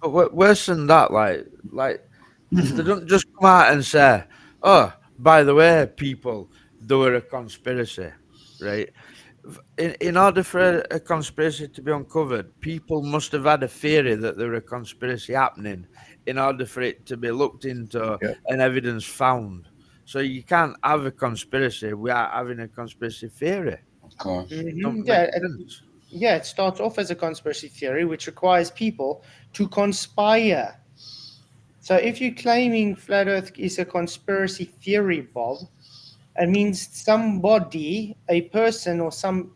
But worse than that, like they don't just come out and say, "Oh, by the way, people, there were a conspiracy," right? In order for a conspiracy to be uncovered, people must have had a theory that there were a conspiracy happening in order for it to be looked into and evidence found. So you can't have a conspiracy without having a conspiracy theory. Of course. Yeah, it starts off as a conspiracy theory, which requires people to conspire. So if you're claiming flat Earth is a conspiracy theory, Bob, it means somebody, a person or some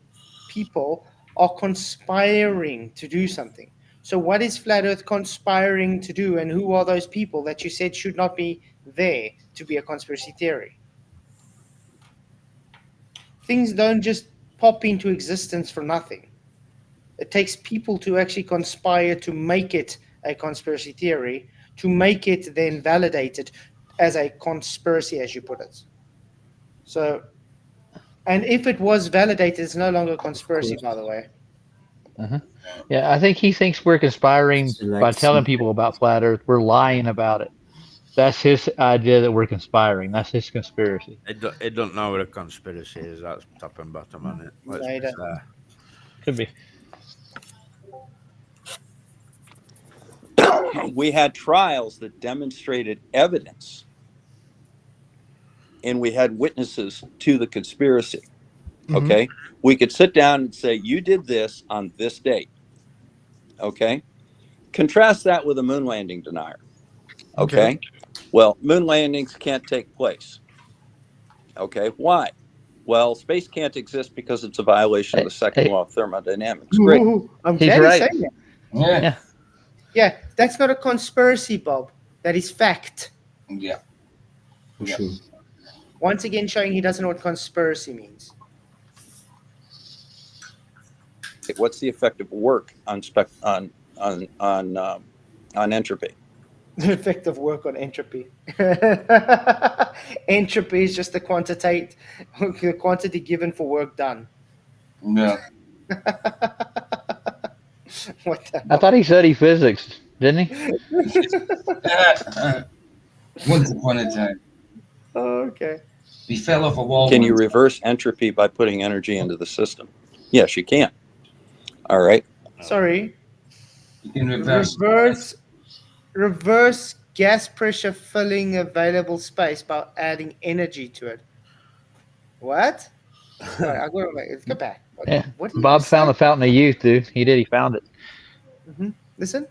people are conspiring to do something. So what is flat Earth conspiring to do, and who are those people that you said should not be there to be a conspiracy theory? Things don't just pop into existence for nothing. It takes people to actually conspire to make it a conspiracy theory, to make it then validated as a conspiracy, as you put it. So, and if it was validated, it's no longer a conspiracy, by the way. Yeah, I think he thinks we're conspiring by telling people about flat Earth. We're lying about it. That's his idea that we're conspiring. That's his conspiracy. It don't know what a conspiracy is. That's top and bottom on it. Let's be fair. Could be. We had trials that demonstrated evidence, and we had witnesses to the conspiracy. Okay, we could sit down and say, you did this on this date. Okay, contrast that with a moon landing denier. Okay, well, moon landings can't take place. Okay, why? Well, space can't exist because it's a violation of the second law of thermodynamics. Great. I'm glad you said that. Yeah, that's not a conspiracy, Bob. That is fact. Yeah. For sure. Once again, showing he doesn't know what conspiracy means. What's the effect of work on entropy? The effect of work on entropy. Entropy is just the quantity given for work done. No. What the I thought he studied physics, didn't he? Once upon a time. Okay. He fell off a wall. Can you reverse entropy by putting energy into the system? Yes, you can. All right. Sorry. You can reverse gas pressure filling available space by adding energy to it. What? Right, I'll go back. Yeah. Bob found the fountain of youth, dude. He did. He found it. Listen.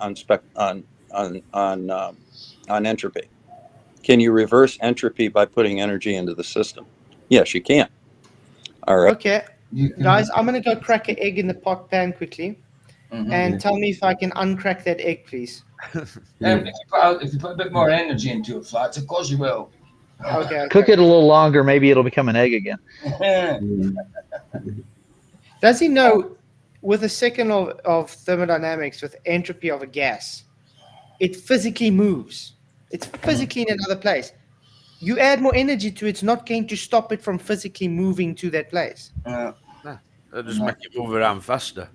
On entropy. Can you reverse entropy by putting energy into the system? Yes, you can. All right. Okay. Guys, I'm going to go crack an egg in the pot pan quickly. And tell me if I can uncrack that egg, please. If you put a bit more energy into it, Flats, of course you will. Okay. Cook it a little longer, maybe it'll become an egg again. Does he know, with the second law of thermodynamics, with entropy of a gas, it physically moves. It's physically in another place. You add more energy to it, it's not going to stop it from physically moving to that place. That'll just make it move around faster.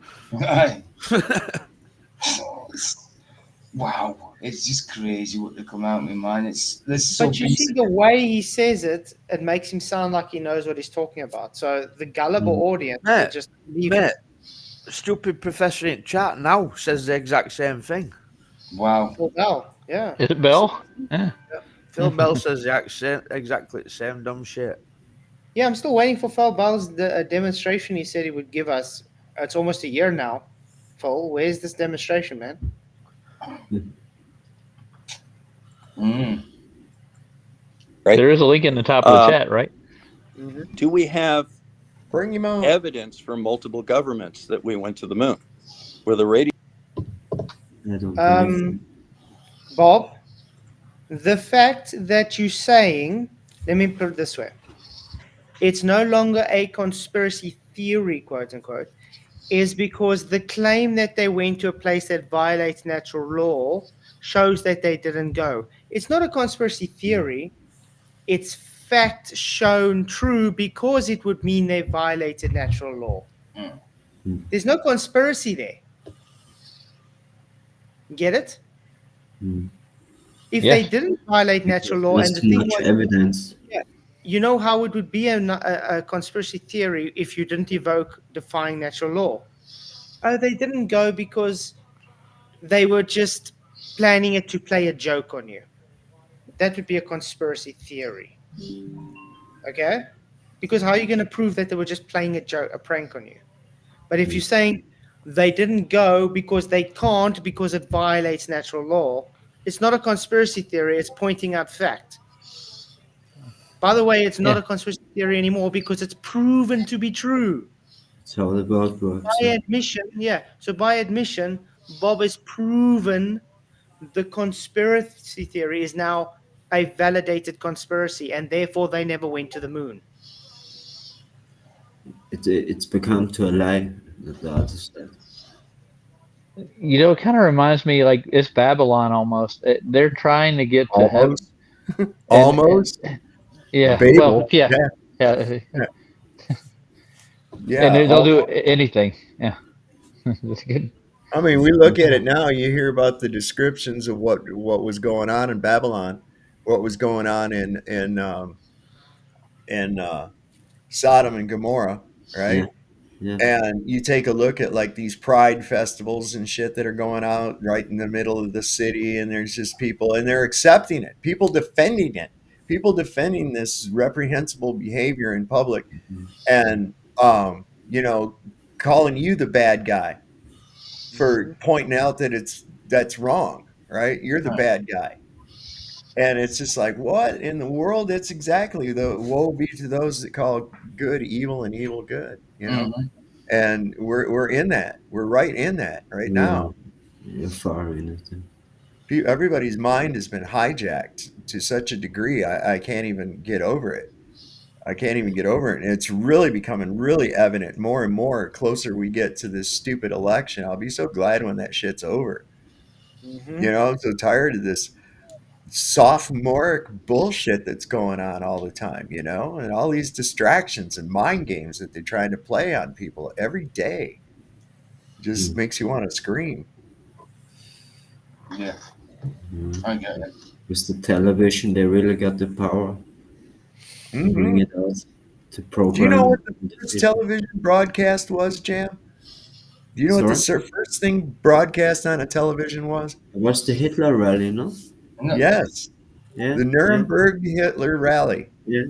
Wow. It's just crazy what they come out with, man. This is so But you see basic. the way he says it, it makes him sound like he knows what he's talking about. So the gullible audience will Mate, just believe mate, it. stupid professor in chat now says the exact same thing. Wow. Phil Bell, yeah. Is it Bell? Yeah. Phil Bell says exactly the same dumb shit. Yeah, I'm still waiting for Phil Bell's demonstration he said he would give us. It's almost a year now. Phil, where's this demonstration, man? Right. There is a link in the top of the chat, right? Do we have Bring him on. evidence from multiple governments that we went to the moon? Where the radio? Bob, the fact that you're saying, let me put it this way, it's no longer a conspiracy theory, quote unquote, is because the claim that they went to a place that violates natural law shows that they didn't go. It's not a conspiracy theory. It's fact shown true because it would mean they violated natural law. There's no conspiracy there. Get it? If they didn't violate natural law, There's and the too thing much was, evidence. yeah, you know how it would be a conspiracy theory if you didn't evoke defying natural law. Oh, they didn't go because they were just planning it to play a joke on you. That would be a conspiracy theory. Okay? Because how are you going to prove that they were just playing a joke, a prank on you? But if you're saying they didn't go because they can't because it violates natural law, it's not a conspiracy theory, it's pointing out fact. By the way, it's not a conspiracy theory anymore because it's proven to be true. It's all about works. By admission, yeah. So by admission, Bob has proven the conspiracy theory is now a validated conspiracy, and therefore they never went to the moon. It's become to a lie that the others said. You know, it kind of reminds me like it's Babylon almost. They're trying to get to heaven. Almost. Yeah. Babel. Well, yeah. Yeah. And they'll do anything. Yeah. That's good. I mean, we look at it now. You hear about the descriptions of what was going on in Babylon, what was going on in Sodom and Gomorrah, right? Yeah. And you take a look at like these pride festivals and shit that are going out right in the middle of the city, and there's just people, and they're accepting it, people defending it, people defending this reprehensible behavior in public, and calling you the bad guy for pointing out that that's wrong, right? You're the bad guy. And it's just like, what in the world? That's exactly the woe be to those that call good evil and evil good, And we're in that. We're right in that right now. You're far in it. Everybody's mind has been hijacked to such a degree. I can't even get over it. And it's really becoming really evident more and more closer we get to this stupid election. I'll be so glad when that shit's over. I'm so tired of this sophomoric bullshit that's going on all the time, and all these distractions and mind games that they're trying to play on people every day. Just makes you want to scream. Yeah. I get it. With the television, they really got the power to bring it out to program. Do you know what the first television broadcast was, Jam? Do you know what the first thing broadcast on a television was? It was the Hitler rally, no? Yes. Yeah. The Nuremberg Hitler rally. Yeah.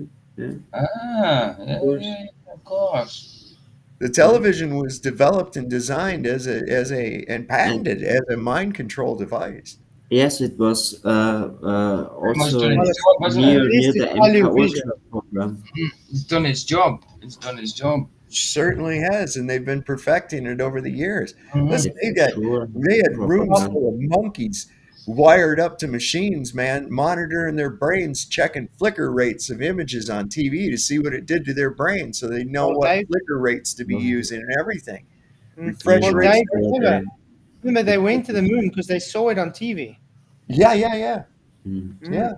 Of course. The television was developed and designed and patented as a mind control device. Yes, it was also near the MK Ultra program. It's done its job. Certainly has, and they've been perfecting it over the years. Listen, they had rooms full of monkeys wired up to machines, man, monitoring their brains, checking flicker rates of images on TV to see what it did to their brain, so they know what flicker rates to be using and everything. Refresh rates. Remember, they went to the moon because they saw it on TV. Yeah. Yeah.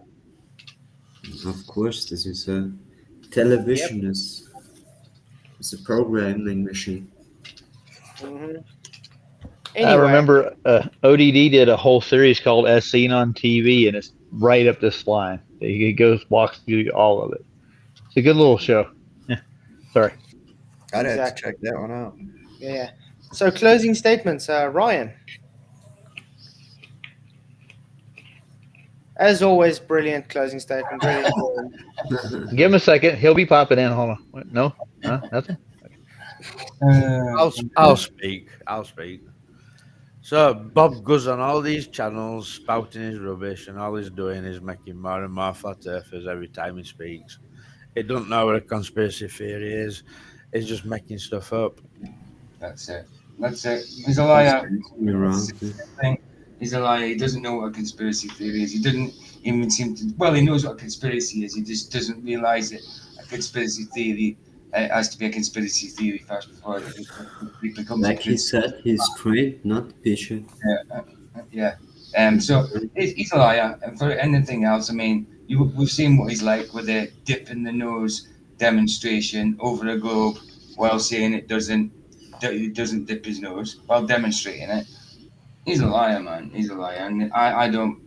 Of course, this is a television is a programming machine. Anyway, I remember ODD did a whole series called As Seen on TV, and it's right up this line. He walks through all of it. It's a good little show. Yeah. Sorry. I'd have to Exactly. check that one out. Yeah. So closing statements, Ryan. As always, brilliant closing statement. Really important. Give him a second. He'll be popping in. Hold on. What? No? Huh? Nothing? I'll speak. I'll speak. So Bob goes on all these channels spouting his rubbish, and all he's doing is making more and more flat earthers every time he speaks. He doesn't know what a conspiracy theory is. He's just making stuff up. That's it. That's it. He's a liar. You're wrong. That's the thing. He's a liar. He doesn't know what a conspiracy theory is. He doesn't even seem to. Well, he knows what a conspiracy is. He just doesn't realize it. A conspiracy theory has to be a conspiracy theory first before it becomes. Like he said, he's trained, not bishop. Yeah. So he's a liar. And for anything else, I mean, we've seen what he's like with a dip in the nose demonstration over a globe while saying it doesn't dip his nose while demonstrating it. He's a liar, man. He's a liar, and I don't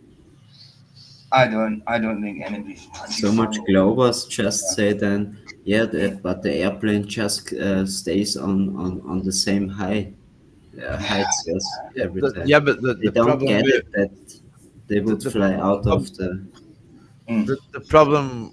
think anybody. So much Globers just say then, yeah, but the airplane just stays on the same heights as every time. Yeah, but they the don't problem get with, it that they would fly out of the. The problem,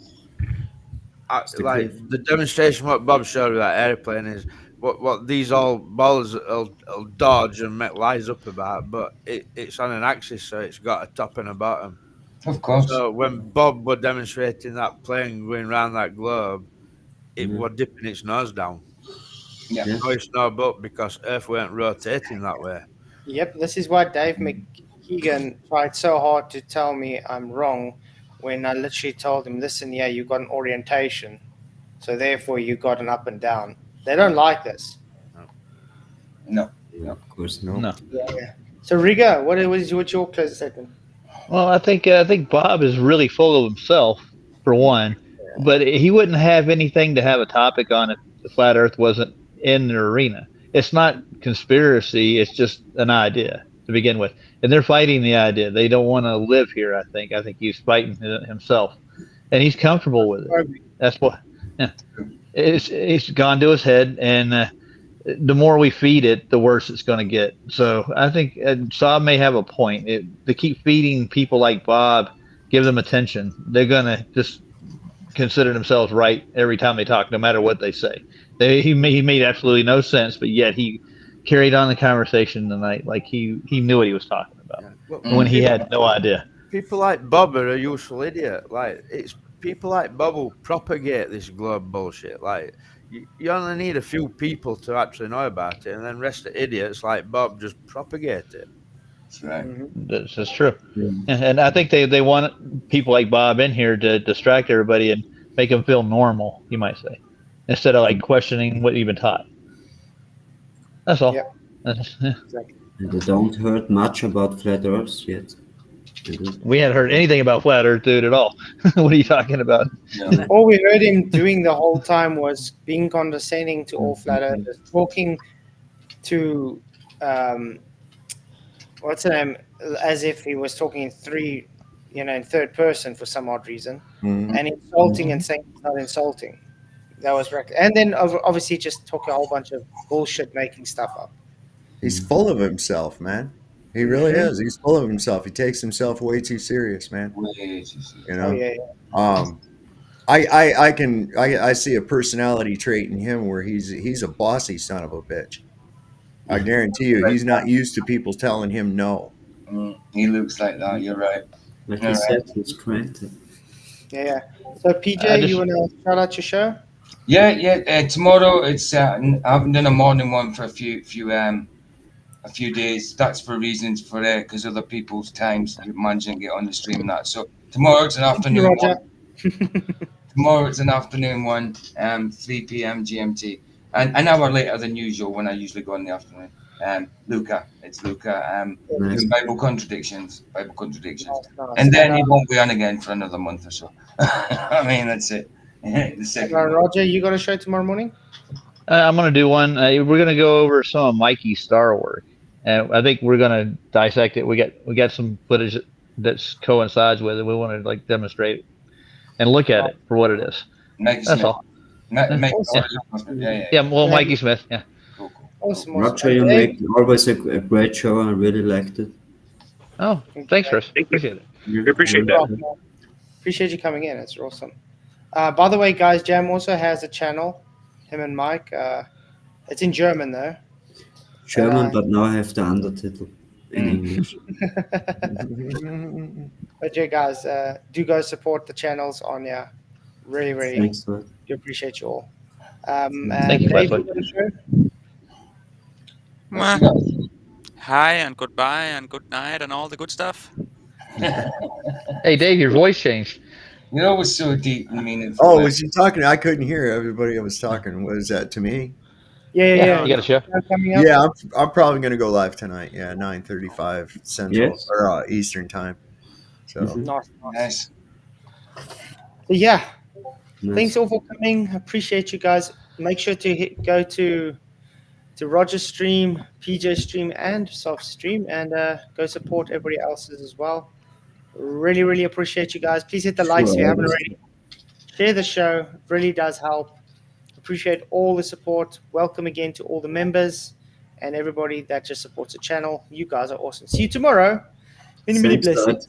like the demonstration, what Bob showed with that airplane is what these all balls will dodge and make lies up about, but it's on an axis, so it's got a top and a bottom. Of course. So when Bob was demonstrating that plane going around that globe, it was dipping its nose down. Yeah. No, it's no but because Earth weren't rotating that way. Yep, this is why Dave McKeegan tried so hard to tell me I'm wrong when I literally told him, listen, yeah, you got an orientation, so therefore you got an up and down. They don't like this. No. Of course not. No. Yeah. So Riga, what's your closing statement? Well, I think Bob is really full of himself, for one, but he wouldn't have anything to have a topic on if the flat Earth wasn't in the arena. It's not conspiracy; it's just an idea to begin with, and they're fighting the idea. They don't want to live here. I think he's fighting himself, and he's comfortable with it. That's what. Yeah, it's gone to his head, and the more we feed it, the worse it's going to get. So I think Saab may have a point. To keep feeding people like Bob, give them attention, they're going to just consider themselves right every time they talk, no matter what they say. He made absolutely no sense, but yet he carried on the conversation tonight like he knew what he was talking about when he had no idea. People like Bob are a useful idiot. Like it's people like Bob who propagate this globe bullshit. Like you only need a few people to actually know about it, and then rest of idiots like Bob just propagate it. That's right. That's true. And I think they want people like Bob in here to distract everybody and make them feel normal, you might say, instead of like questioning what you've been taught. That's all. Yep. Exactly. They don't heard much about flat Earth yet. We hadn't heard anything about flat Earth, dude, at all. What are you talking about? Yeah. All we heard him doing the whole time was being condescending to all flat earthers, talking to what's the name, as if he was talking in third person for some odd reason, and insulting and saying it's not insulting. That was reckless. And then obviously just talk a whole bunch of bullshit, making stuff up. He's full of himself, man. He really is. He's full of himself. He takes himself way too serious, man. You know. I see a personality trait in him where he's a bossy son of a bitch. I guarantee you, he's not used to people telling him no. He looks like that. You're right. Like you said, he's correct. Yeah. So PJ, you want to shout out your show? Yeah. Tomorrow it's I haven't done a morning one for a few days. That's for reasons for because other people's times managing to get on the stream and that. So tomorrow it's an afternoon one. Tomorrow it's an afternoon one, 3 p.m. GMT, and an hour later than usual when I usually go in the afternoon. It's Luca. Doing Bible contradictions, and then he won't be on again for another month or so. I mean, that's it. The second Roger, you got a show tomorrow morning? I'm going to do one. We're going to go over some of Mikey's star work. and I think we're gonna dissect it. We got some footage that coincides with it. We want to like demonstrate it and look at it for what it is. Mikey That's Smith. all. Yeah. Well, Mikey Smith. Yeah. Awesome. Roger, And you Dave, make always a great show. I really liked it. Oh, thanks, Chris. Appreciate it. We appreciate you're that. welcome. Appreciate you coming in. It's awesome. By the way, guys, Jam also has a channel. Him and Mike. It's in German though. German, but now I have the undertitle in English. But yeah, guys, do go support the channels on Really, Thanks, bud. do appreciate you all. Thank you, Dave, Wesley. you want to share? Mwah. Hi and goodbye and good night and all the good stuff. Hey, Dave, your voice changed. You're always so deep and meaningful. Oh, was you talking? I couldn't hear everybody. I was talking. Was that to me? Yeah. You got a show? Coming up? Yeah, I'm probably gonna go live tonight. Yeah, 9:35 Central Yes. or Eastern time. So Nice. So yeah, Nice. thanks all for coming. Appreciate you guys. Make sure to go to Roger's stream, PJ's stream, and Soft's stream, and go support everybody else's as well. Really appreciate you guys. Please hit the likes if you haven't already. Share the show. It really does help. Appreciate all the support. Welcome again to all the members and everybody that just supports the channel. You guys are awesome. See you tomorrow. Many Thanks, blessings. bud.